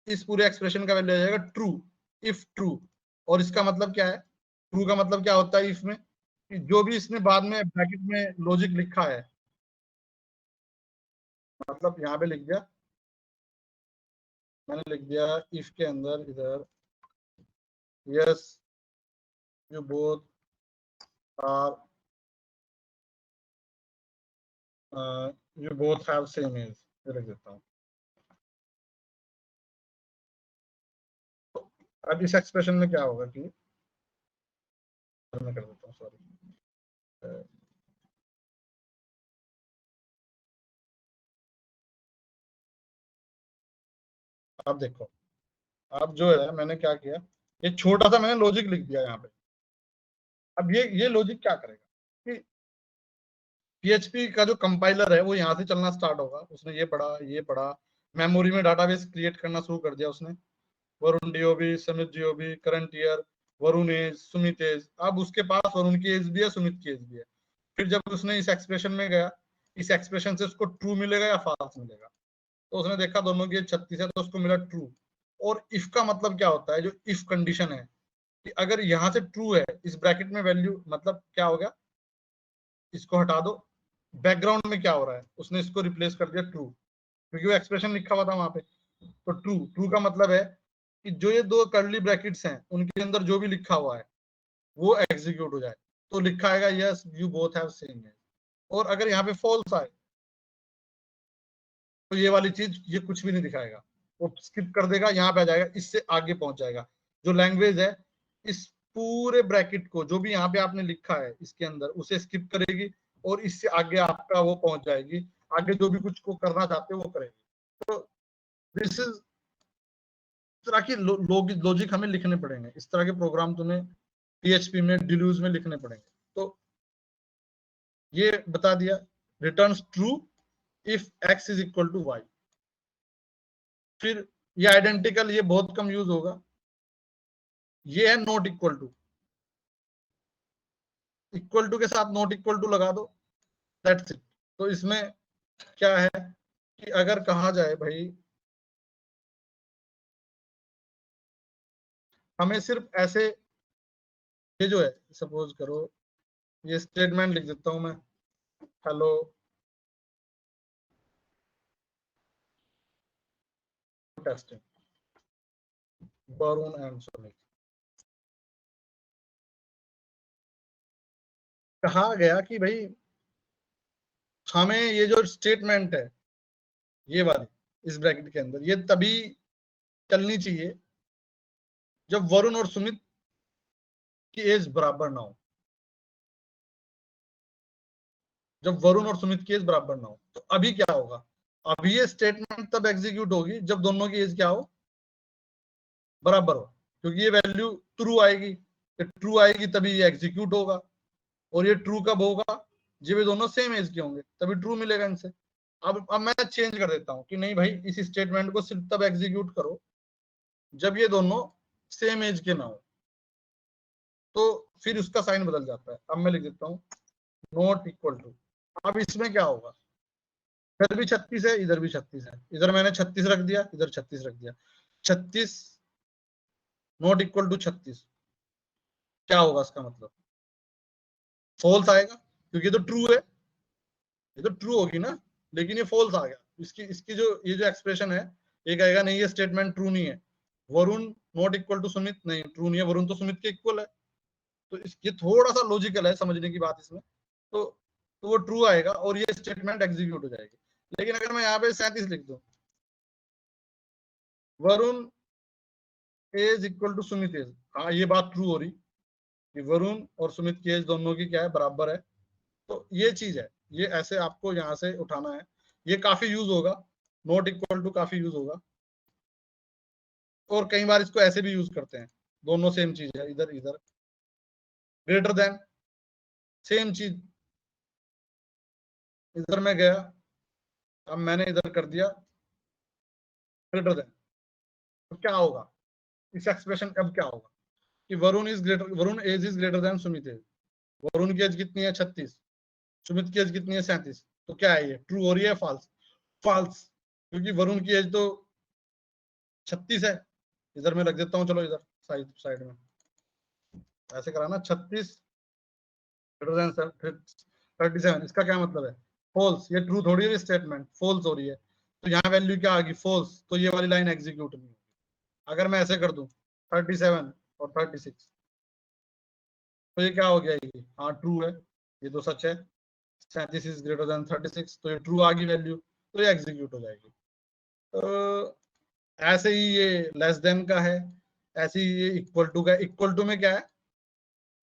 इस पूरे एक्सप्रेशन का वैल्यू आ जाएगा ट्रू, इफ ट्रू। और इसका मतलब क्या है, ट्रू का मतलब क्या होता है इफ में, कि जो भी इसने बाद में ब्रैकेट में लॉजिक लिखा है, मतलब यहाँ पे लिख दिया, मैंने लिख दिया इफ के अंदर इधर, yes you both are you both have same age, ये लिख देता हूँ। तो अब इस एक्सप्रेशन में क्या होगा कि, मैं कर देता हूँ, सॉरी, अब देखो, अब जो है मैंने क्या किया, ये छोटा सा मैंने लॉजिक लिख दिया यहाँ पे। अब ये लॉजिक क्या करेगा कि पीएचपी का जो कंपाइलर है वो यहाँ से चलना स्टार्ट होगा, उसने ये पढ़ा, मेमोरी में डाटाबेस क्रिएट करना शुरू कर दिया उसने, Varun DOB, Sumit DOB, current year, Varun age, Sumit age. अब उसके पास वरुण की एज भी है, सुमित की एज भी है। फिर जब उसने इस एक्सप्रेशन में गया, इस एक्सप्रेशन से उसको ट्रू मिलेगा या फॉल्स मिलेगा, तो उसने देखा दोनों की एज 36 है, तो उसको मिला ट्रू। और इफ का मतलब क्या होता है, जो इफ कंडीशन है कि अगर यहाँ से ट्रू है, इस ब्रैकेट में वैल्यू, मतलब क्या हो गया, इसको हटा दो, बैकग्राउंड में क्या हो रहा है, उसने इसको रिप्लेस कर दिया ट्रू, क्योंकि वो एक्सप्रेशन लिखा हुआ था वहां पे। तो ट्रू, ट्रू का मतलब है कि जो ये दो कर्ली ब्रैकेट्स हैं उनके अंदर जो भी लिखा हुआ है वो एग्जीक्यूट हो जाए, तो लिखा आएगा yes you both have same age. और अगर यहाँ पे फॉल्स आए तो ये वाली चीज, ये कुछ भी नहीं दिखाएगा, वो स्किप कर देगा, यहाँ पे आ जाएगा, इससे आगे पहुंच जाएगा। जो लैंग्वेज है इस पूरे ब्रैकेट को, जो भी यहाँ पे आपने लिखा है इसके अंदर, उसे स्किप करेगी और इससे आगे आपका वो पहुंच जाएगी, आगे जो भी कुछ को करना चाहते हो वो करेगी। तो दिस इज, इस तरह की लॉजिक हमें लिखने पड़ेंगे, इस तरह के प्रोग्राम तुम्हें पीएचपी में, डिल्यूज में लिखने पड़ेंगे। तो ये बता दिया, returns true if x is equal to y. फिर ये आइडेंटिकल, ये बहुत कम यूज होगा, ये है not equal to, equal to के साथ नॉट इक्वल टू लगा दो, दैट्स इट। तो इसमें क्या है कि अगर कहा जाए भाई हमें सिर्फ ऐसे, ये जो है सपोज करो, ये स्टेटमेंट लिख देता हूं मैं, hello testing Varun and Sumit. कहा गया कि भाई हमें ये जो स्टेटमेंट है, ये वाली इस ब्रैकेट के अंदर, ये तभी चलनी चाहिए जब वरुण और सुमित की एज बराबर ना हो, जब वरुण और सुमित की एज बराबर ना हो। तो अभी क्या होगा, अभी ये स्टेटमेंट तब एग्जीक्यूट होगी जब दोनों की एज क्या हो, बराबर हो, क्योंकि ये वैल्यू ट्रू आएगी, ट्रू आएगी तभी ये एग्जीक्यूट होगा। और ये ट्रू कब होगा, जब ये दोनों सेम एज के होंगे, तभी ट्रू मिलेगा इनसे। अब मैं चेंज कर देता हूं कि नहीं भाई, इस स्टेटमेंट को सिर्फ तब एग्जीक्यूट करो जब ये दोनों सेम एज के ना हो, तो फिर उसका साइन बदल जाता है। अब मैं लिख देता हूँ नॉट इक्वल टू। अब इसमें क्या होगा, इधर भी 36 है, इधर भी 36 है, इधर मैंने 36 रख दिया, इधर 36 रख दिया। 36 नॉट इक्वल टू 36, क्या होगा इसका मतलब, फॉल्स आएगा, क्योंकि तो ट्रू है, ये तो ट्रू होगी ना, लेकिन ये फॉल्स आ गया। इसकी इसकी जो ये जो एक्सप्रेशन है, ये कहेगा नहीं ये स्टेटमेंट ट्रू नहीं है। Varun not equal to Sumit, नहीं ट्रू नहीं है, वरुण तो सुमित के इक्वल है। तो ये थोड़ा सा लॉजिकल है, समझने की बात इसमें। तो तो वो ट्रू आएगा और ये स्टेटमेंट एग्जीक्यूट हो जाएगी। लेकिन अगर मैं यहाँ पे 37 लिख दूं, Varun age equal to Sumit age, हाँ ये बात ट्रू हो रही कि वरुण और सुमित की एज दोनों की क्या है, बराबर है। तो ये चीज है, ये ऐसे आपको यहाँ से उठाना है। ये काफी यूज होगा, नॉट इक्वल टू काफी यूज होगा। और कई बार इसको ऐसे भी यूज करते हैं, दोनों सेम चीज है, इधर इधर ग्रेटर देन, सेम चीज। इधर में गया, अब मैंने इधर कर दिया ग्रेटर देन, तो क्या होगा इस एक्सप्रेशन, अब क्या होगा कि Varun is greater, Varun age is greater than Sumit age. Varun की एज कितनी है 36, सुमित की एज कितनी है 37। तो क्या है ये, ट्रू हो रही है फॉल्स, फॉल्स, क्योंकि वरुण की एज तो 36 है। इधर में रख देता हूँ, चलो इधर साइड साइड में ऐसे कराना, 36 ग्रेटर देन 37, इसका क्या मतलब है, फॉल्स। ये ट्रू थोड़ी है, स्टेटमेंट फॉल्स हो रही है। तो यहाँ वैल्यू क्या आ गई, फॉल्स। तो ये वाली लाइन एग्जीक्यूट नहीं होगी। अगर मैं ऐसे कर दूं 37 और 36, तो ये क्या हो गया, ये हाँ ट्रू है, ये तो सच है। 37 इज ग्रेटर देन 36, तो ये ट्रू आ गई वैल्यू, तो ये एग्जीक्यूट हो जाएगी। तो ऐसे ही ये लेस देन का है, ऐसे ही ये इक्वल टू का। इक्वल टू में क्या है,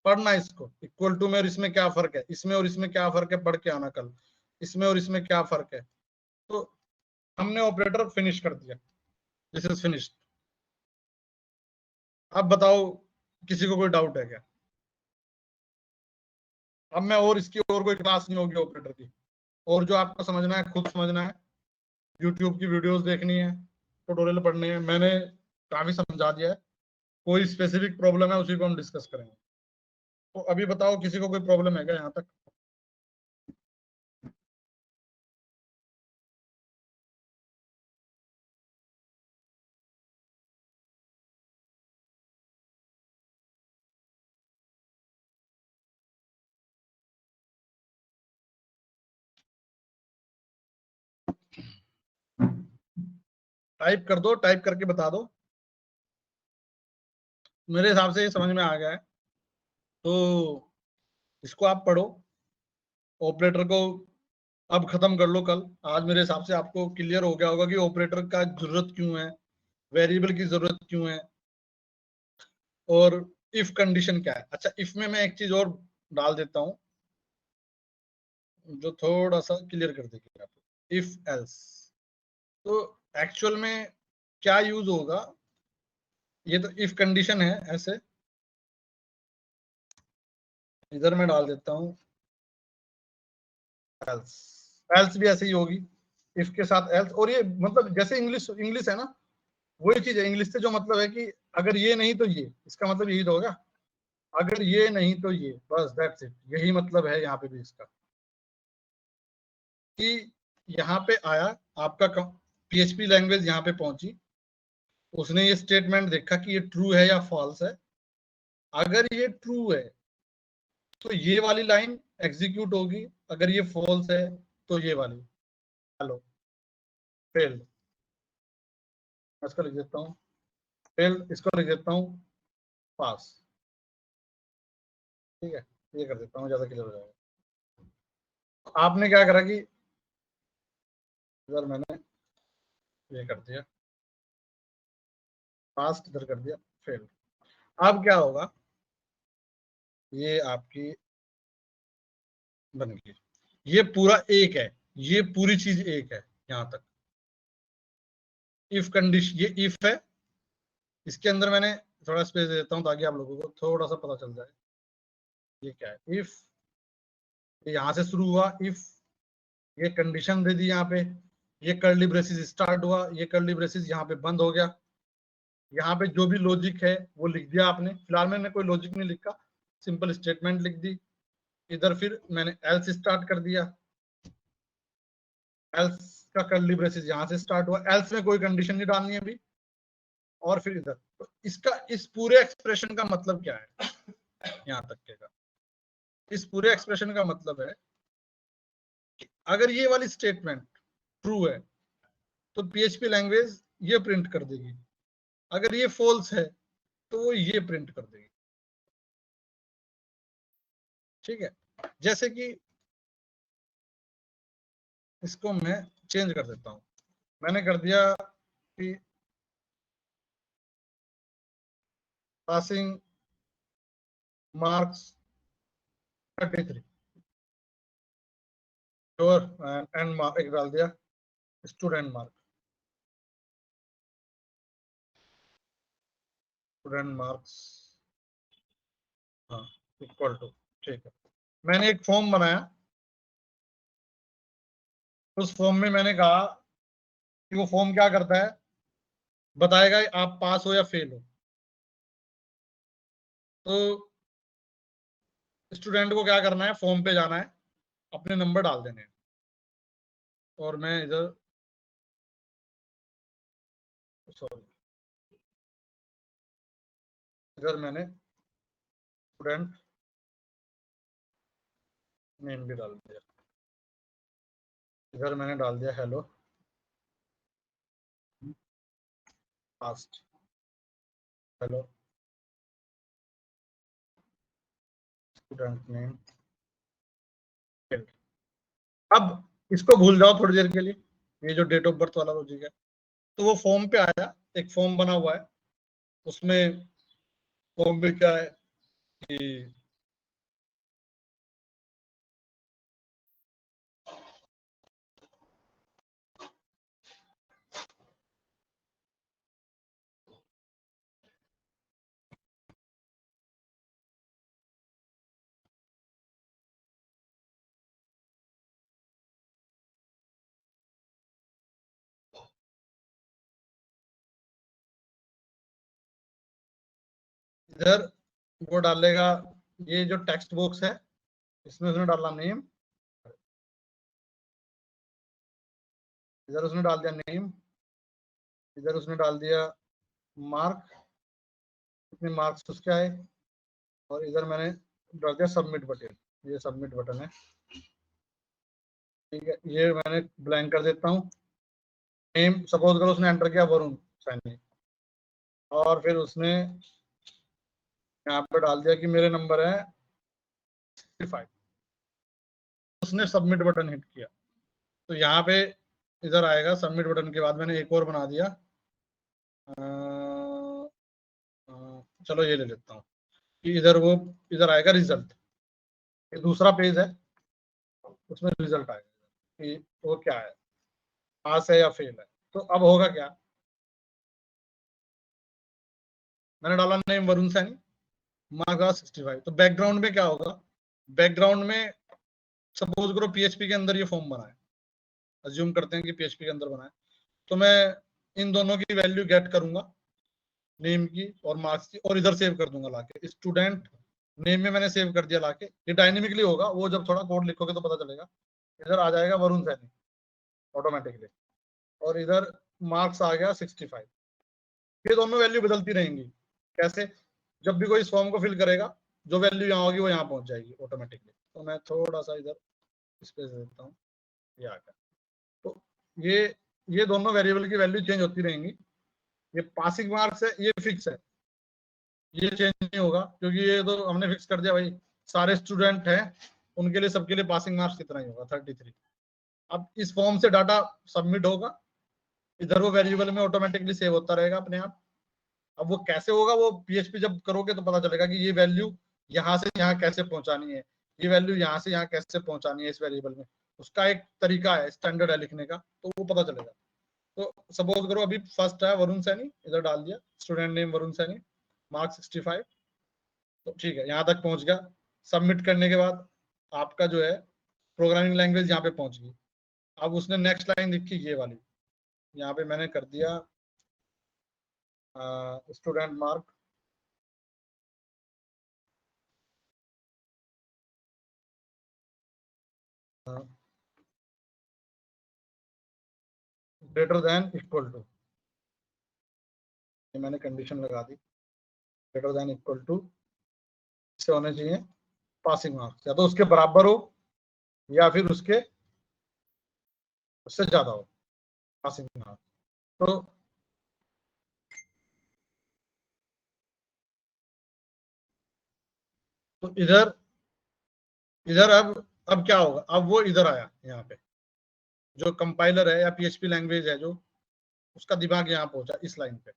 पढ़ना इसको, इक्वल टू में और इसमें क्या फर्क है, इसमें और इसमें क्या फर्क है, पढ़ के आना कल, इसमें और इसमें क्या फर्क है। तो हमने ऑपरेटर फिनिश कर दिया, दिस इज फिनिश्ड। अब बताओ किसी को कोई डाउट है क्या। अब मैं और इसकी और कोई क्लास नहीं होगी ऑपरेटर की, और जो आपको समझना है खुद समझना है, यूट्यूब की वीडियोस देखनी है, ट्यूटोरियल पढ़ने हैं, मैंने काफी समझा दिया है। कोई स्पेसिफिक प्रॉब्लम है उसी को हम डिस्कस करेंगे। तो अभी बताओ किसी को कोई प्रॉब्लम है क्या यहाँ तक। टाइप कर दो, टाइप करके बता दो। मेरे हिसाब से ये समझ में आ गया है, तो इसको आप पढ़ो, ऑपरेटर को अब खत्म कर लो कल। आज मेरे हिसाब से आपको क्लियर हो गया होगा कि ऑपरेटर का जरूरत क्यों है, वेरिएबल की जरूरत क्यों है, और इफ कंडीशन क्या है। अच्छा, इफ में मैं एक चीज और डाल देता हूँ जो थोड़ा सा क्लियर कर देगी आपको, इफ एल्स। तो एक्चुअल में क्या यूज होगा, ये तो इफ कंडीशन है ऐसे, इधर मैं डाल देता हूँ एल्स। एल्स भी ऐसे ही होगी, इफ के साथ एल्स। और ये मतलब जैसे इंग्लिश इंग्लिश है ना, वही चीज है। इंग्लिश से जो मतलब है कि अगर ये नहीं तो ये, इसका मतलब यही तो होगा, अगर ये नहीं तो ये, बस दैट्स इट। यही मतलब है यहाँ पे भी इसका, कि यहाँ पे आया आपका पीएचपी लैंग्वेज, यहाँ पे पहुंची, उसने ये स्टेटमेंट देखा कि ये ट्रू है या फॉल्स है। अगर ये ट्रू है तो ये वाली लाइन एग्जीक्यूट होगी, अगर ये फॉल्स है तो ये वाली, हेलो फेल्ड। इसको लिख देता हूँ फेल्ड, इसको लिख देता हूँ पास। ठीक है, ये कर देता हूँ, ज्यादा क्लियर हो जाएगा। आपने क्या करा कि इधर मैंने ये कर दिया पास, इधर कर दिया फेल्ड। अब क्या होगा, ये आपकी बन गई, ये पूरा एक है, ये पूरी चीज एक है यहां तक। इफ कंडीशन, ये इफ है, इसके अंदर मैंने थोड़ा स्पेस दे देता हूँ ताकि आप लोगों को थोड़ा सा पता चल जाए ये क्या है। इफ यहां से शुरू हुआ, इफ ये कंडीशन दे दी यहाँ पे, ये कर्ली ब्रेसिस स्टार्ट हुआ, ये कर्ली ब्रेसिस यहाँ पे बंद हो गया। यहाँ पे जो भी लॉजिक है वो लिख दिया आपने। फिलहाल मैंने कोई लॉजिक नहीं लिखा, सिंपल स्टेटमेंट लिख दी। इधर फिर मैंने एल्स स्टार्ट कर दिया, एल्स का कर्ली ब्रेसिस यहाँ से स्टार्ट हुआ, एल्स में कोई कंडीशन नहीं डालनी है अभी। और फिर इधर, तो इसका इस पूरे एक्सप्रेशन का मतलब क्या है, यहाँ तक के का इस पूरे एक्सप्रेशन का मतलब है कि अगर ये वाली स्टेटमेंट ट्रू है तो पीएचपी लैंग्वेज ये प्रिंट कर देगी, अगर ये फॉल्स है तो वो ये प्रिंट कर देगी। ठीक है, जैसे कि इसको मैं चेंज कर देता हूं, मैंने कर दिया कि पासिंग मार्क्स 33 और एंड मार्क एक डाल दिया स्टूडेंट मार्क, स्टूडेंट मार्क्स हाँ इक्वल टू। ठीक है, मैंने एक फॉर्म बनाया, उस फॉर्म में मैंने कहा कि वो फॉर्म क्या करता है, बताएगा आप पास हो या फेल हो। तो स्टूडेंट को क्या करना है, फॉर्म पे जाना है, अपने नंबर डाल देने हैं। और मैं इधर सॉरी इधर मैंने स्टूडेंट नेम भी डाल दिया, इधर मैंने डाल दिया hello past, hello student name. अब इसको भूल जाओ थोड़ी देर के लिए, ये जो डेट ऑफ बर्थ वाला लॉजिक है। तो वो फॉर्म पे आया, एक फॉर्म बना हुआ है, उसमें फॉर्म में क्या है कि इधर वो डालेगा, ये जो टेक्स्ट बॉक्स है इसमें उसने डाला नेम, इधर उसने डाल दिया नेम, इधर उसने डाल दिया मार्क, कितने मार्क्स उसके आए, और इधर मैंने डाल दिया सबमिट बटन, ये सबमिट बटन है। ठीक है, ये मैंने ब्लैंक कर देता हूँ। नेम सपोज करो उसने एंटर किया वरुण सैनी, और फिर उसने यहाँ पे डाल दिया कि मेरे नंबर है 65, उसने सबमिट बटन हिट किया। तो यहाँ पे इधर आएगा सबमिट बटन के बाद मैंने एक और बना दिया, चलो ये ले लेता हूँ कि इधर वो इधर आएगा रिजल्ट, ये दूसरा पेज है, उसमें रिजल्ट आएगा कि वो क्या है, पास है या फेल है। तो अब होगा क्या, मैंने डाला नेम वरुण सैनी, मार्क्स 65। तो बैकग्राउंड में क्या होगा, बैकग्राउंड में सपोज करो पीएचपी के अंदर ये फॉर्म बना है, अज्यूम करते हैं कि पीएचपी के अंदर बना है, तो मैं इन दोनों की वैल्यू गेट करूंगा, नेम की और मार्क्स की, और इधर सेव कर दूंगा लाके, स्टूडेंट नेम में मैंने सेव कर दिया लाके। ये डायनेमिकली होगा, वो जब थोड़ा कोड लिखोगे तो पता चलेगा। इधर आ जाएगा वरुण सैनी ऑटोमेटिकली, और इधर मार्क्स आ गया 65। ये दोनों वैल्यू बदलती रहेंगी। कैसे, जब भी कोई इस फॉर्म को फिल करेगा जो वैल्यू यहाँ होगी वो यहाँ पहुंच जाएगी ऑटोमेटिकली। तो मैं थोड़ा सा इधर स्पेस देता हूँ, ये आ गया। तो ये दोनों वेरिएबल की वैल्यू चेंज होती रहेंगी। ये पासिंग मार्क्स है, ये फिक्स है, ये चेंज नहीं होगा, क्योंकि ये तो हमने फिक्स कर दिया भाई, सारे स्टूडेंट हैं उनके लिए सबके लिए पासिंग मार्क्स कितना ही होगा 33। अब इस फॉर्म से डाटा सबमिट होगा, इधर वो वेरिएबल में ऑटोमेटिकली सेव होता रहेगा अपने आप। अब वो कैसे होगा, वो पीएचपी जब करोगे तो पता चलेगा कि ये वैल्यू यहाँ से यहाँ कैसे पहुंचानी है, ये वैल्यू यहाँ से यहाँ कैसे पहुंचानी है इस वेरिएबल में, उसका एक तरीका है, स्टैंडर्ड है लिखने का, तो वो पता चलेगा। तो सपोज करो अभी फर्स्ट है वरुण सैनी, इधर डाल दिया student name Varun Saini, marks 65। तो ठीक है, यहाँ तक पहुंच गया। सबमिट करने के बाद आपका जो है प्रोग्रामिंग लैंग्वेज यहाँ पे पहुंच गई। अब उसने नेक्स्ट लाइन लिखी ये वाली, यहाँ पे मैंने कर दिया student mark greater than equal to, ये मैंने कंडीशन लगा दी, ग्रेटर देन इक्वल टू से होने चाहिए पासिंग मार्क्स, या तो उसके बराबर हो या फिर उसके उससे ज्यादा हो पासिंग मार्क्स। तो इधर इधर अब क्या होगा, अब वो इधर आया, यहाँ पे जो कंपाइलर है या पीएचपी लैंग्वेज है जो, उसका दिमाग यहाँ पहुंचा इस लाइन पे,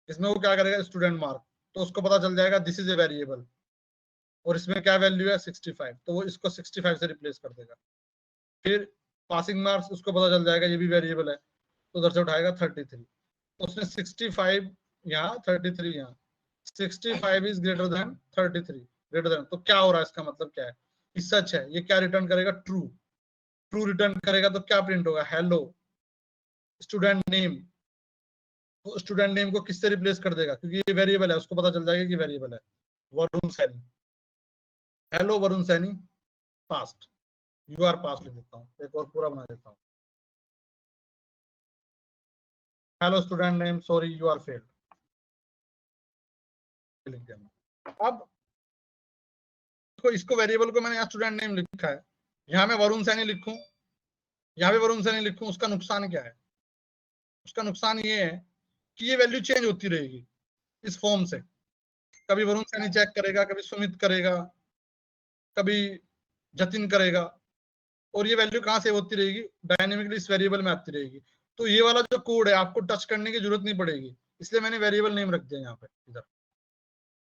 इसमें वो क्या करेगा स्टूडेंट मार्क, तो उसको पता चल जाएगा दिस इज ए वेरिएबल और इसमें क्या वैल्यू है 65, तो वो इसको 65 से रिप्लेस कर देगा। फिर पासिंग मार्क्स उसको पता चल जाएगा ये भी वेरिएबल है, तो उधर से उठाएगा 33, तो उसने 65 यहाँ 33 यहाँ, 65 is greater then 33, greater than, तो क्या हो रहा है, इसका मतलब क्या है, ये सच है, ये क्या रिटर्न करेगा, ट्रू, ट्रू रिटर्न करेगा, तो क्या प्रिंट होगा, हेलो स्टूडेंट नेम, तो स्टूडेंट नेम को किससे रिप्लेस कर देगा, क्योंकि ये वेरिएबल है, उसको पता चल जाएगा कि वेरिएबल है, Varun Saini, hello Varun Saini passed, you are passed लिख देता हूँ, एक और पूरा बना देता हूँ, hello student name sorry you are failed, लिख दिया। अब इसको वेरिएबल को मैंने यहाँ स्टूडेंट नेम लिखा है, यहाँ मैं वरुण सैनी लिखूं, यहाँ पे वरुण सैनी लिखूं, उसका नुकसान क्या है, उसका नुकसान ये है कि ये वैल्यू चेंज होती रहेगी इस फॉर्म से, कभी वरुण सैनी चेक करेगा, कभी सुमित करेगा, कभी जतिन करेगा, और ये वैल्यू कहाँ से होती रहेगी, डायनेमिकली इस वेरिएबल में आती रहेगी। तो ये वाला जो कोड है आपको टच करने की जरूरत नहीं पड़ेगी, इसलिए मैंने वेरिएबल नेम रख दिया यहाँ पे, इधर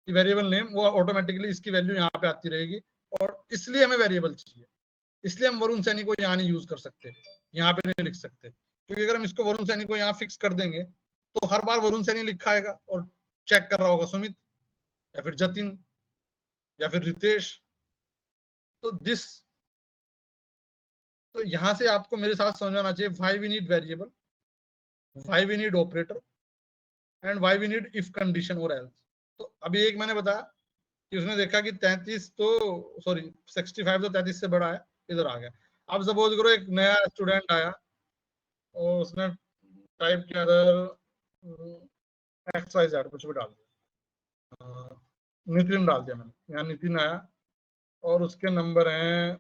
वेरिएबल नेम वो ऑटोमेटिकली इसकी वैल्यू यहाँ पे आती रहेगी, और इसलिए हमें वेरिएबल चाहिए, इसलिए हम वरुण सैनी को यहाँ नहीं यूज कर सकते, यहाँ पे नहीं लिख सकते, क्योंकि अगर हम इसको वरुण सैनी को यहाँ फिक्स कर देंगे तो हर बार वरुण सैनी लिखा आएगा और चेक कर रहा होगा सुमित या फिर जतिन या फिर रितेश, तो दिस, तो यहां से आपको मेरे साथ समझाना चाहिए why we need variable, why we need operator and why we need if condition और एल्स। तो अभी एक मैंने बताया कि उसने देखा कि 33 तो सॉरी 65 तो 33 से बड़ा है, इधर आ गया। अब सपोज करो एक नया स्टूडेंट आया और उसने टाइप किया एक्स वाई जेड कुछ भी डाल दिया, नितिन डाल दिया मैंने, यहाँ नितिन आया और उसके नंबर हैं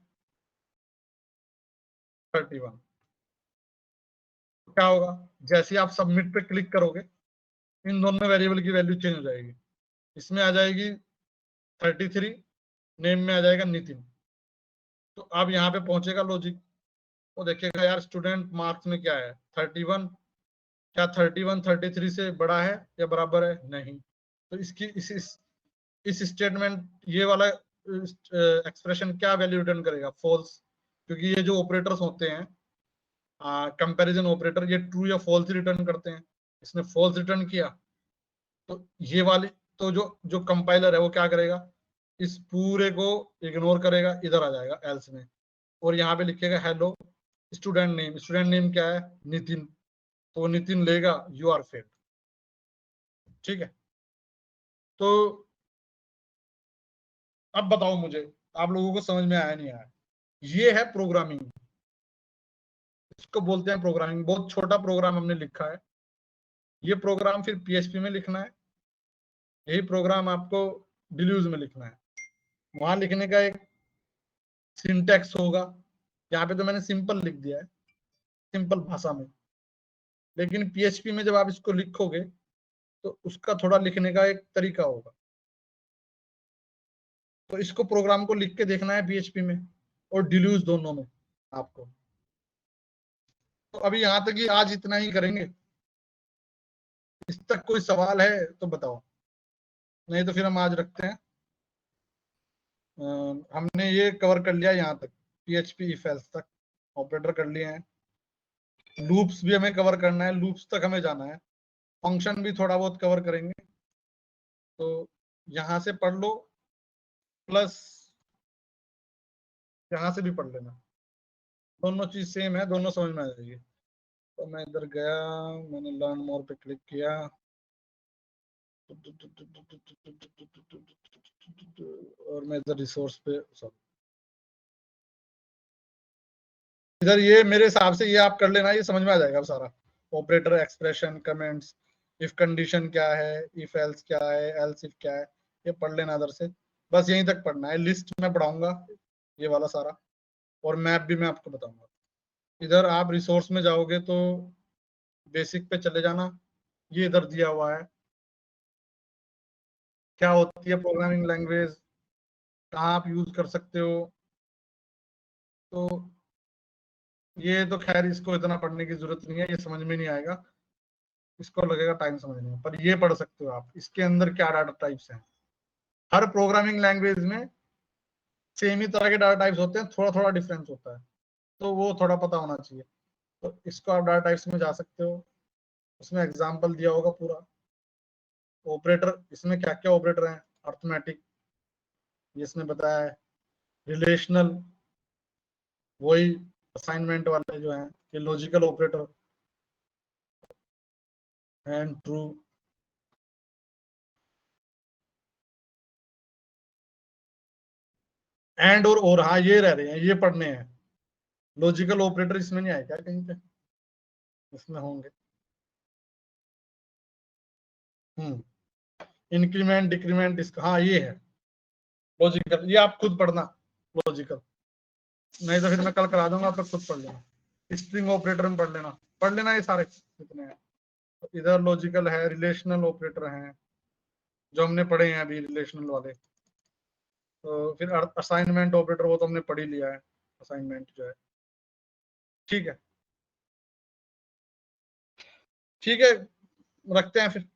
31, क्या होगा, जैसे ही आप सबमिट पे क्लिक करोगे इन दोनों वेरिएबल की वैल्यू चेंज हो जाएगी, इसमें आ जाएगी 33, नेम में आ जाएगा नितिन, तो अब यहाँ पे पहुंचेगा लॉजिक, वो देखेगा यार स्टूडेंट मार्क्स में क्या है 31, क्या 31 33 से बड़ा है या बराबर है, नहीं, तो इसकी इस स्टेटमेंट ये वाला एक्सप्रेशन क्या वैल्यू रिटर्न करेगा, फॉल्स, क्योंकि ये जो ऑपरेटर्स होते हैं कंपैरिजन ऑपरेटर, ये ट्रू या फॉल्स रिटर्न करते हैं, इसने फॉल्स रिटर्न किया, तो ये वाली, तो जो जो कंपाइलर है वो क्या करेगा, इस पूरे को इग्नोर करेगा, इधर आ जाएगा एल्स में, और यहाँ पे लिखेगा हेलो स्टूडेंट नेम क्या है नितिन, तो नितिन लेगा यू आर फेल्ड, ठीक है। तो अब बताओ मुझे, आप लोगों को समझ में आया नहीं आया, ये है प्रोग्रामिंग, इसको बोलते हैं प्रोग्रामिंग, बहुत छोटा प्रोग्राम हमने लिखा है, ये प्रोग्राम फिर पीएचपी में लिखना है, यही प्रोग्राम आपको डिल्यूज में लिखना है, वहां लिखने का एक सिंटेक्स होगा, यहाँ पे तो मैंने सिंपल लिख दिया है, सिंपल भाषा में, लेकिन पीएचपी में जब आप इसको लिखोगे तो उसका थोड़ा लिखने का एक तरीका होगा, तो इसको प्रोग्राम को लिख के देखना है पीएचपी में और डिल्यूज दोनों में आपको। तो अभी यहाँ तक ही आज इतना ही करेंगे, इस तक कोई सवाल है तो बताओ, नहीं तो फिर हम आज रखते हैं। हमने ये कवर कर लिया यहाँ तक, पीएचपी इफ एल्स तक ऑपरेटर कर लिए हैं, लूप्स भी हमें कवर करना है, लूप्स तक हमें जाना है, फंक्शन भी थोड़ा बहुत कवर करेंगे, तो यहाँ से पढ़ लो प्लस यहाँ से भी पढ़ लेना, दोनों चीज सेम है, दोनों समझ में आ जाएगी। तो मैं इधर गया, मैंने लर्न मोर पे क्लिक किया, और मैं इधर रिसोर्स पे, सॉरी, इधर ये मेरे हिसाब से ये आप कर लेना, ये समझ में आ जाएगा सारा। Operator, expression, comments, if condition क्या है, इफ एल्स क्या है, एल्स इफ क्या है, ये पढ़ लेना इधर से। बस यहीं तक पढ़ना है। लिस्ट में पढ़ाऊंगा ये वाला सारा, और मैप भी मैं आपको बताऊंगा। इधर आप रिसोर्स में जाओगे तो बेसिक पे चले जाना, ये इधर दिया हुआ है क्या होती है प्रोग्रामिंग लैंग्वेज, कहाँ आप यूज कर सकते हो। तो ये तो खैर इसको इतना पढ़ने की जरूरत नहीं है, ये समझ में नहीं आएगा, इसको लगेगा टाइम समझने में, पर ये पढ़ सकते हो आप, इसके अंदर क्या डाटा टाइप्स हैं। हर प्रोग्रामिंग लैंग्वेज में सेम ही तरह के डाटा टाइप्स होते हैं, थोड़ा थोड़ा डिफरेंस होता है, तो वो थोड़ा पता होना चाहिए। तो इसको आप डाटा टाइप्स में जा सकते हो, उसमें एग्जाम्पल दिया होगा पूरा। ऑपरेटर, इसमें क्या क्या ऑपरेटर हैं, अर्थमेटिक, ये इसने बताया है। रिलेशनल, वही असाइनमेंट वाले जो हैं, ये logical operator, and true, and और हाँ ये रह रहे हैं, ये पढ़ने हैं। लॉजिकल ऑपरेटर इसमें नहीं आए क्या कहीं पे? इसमें होंगे। इंक्रीमेंट, डिक्रीमेंट, इसका हाँ ये है लॉजिकल, ये आप खुद पढ़ना लॉजिकल, नहीं तो फिर मैं कल करा दूंगा, आप लोग खुद पढ़ लेना। स्ट्रिंग ऑपरेटर में पढ़ लेना ये सारे जितने हैं। तो इधर लॉजिकल है, रिलेशनल ऑपरेटर हैं जो हमने पढ़े हैं अभी, रिलेशनल वाले। तो फिर असाइनमेंट ऑपरेटर, वो तो हमने पढ़ ही लिया है, असाइनमेंट जो है। ठीक है, ठीक है, रखते हैं फिर।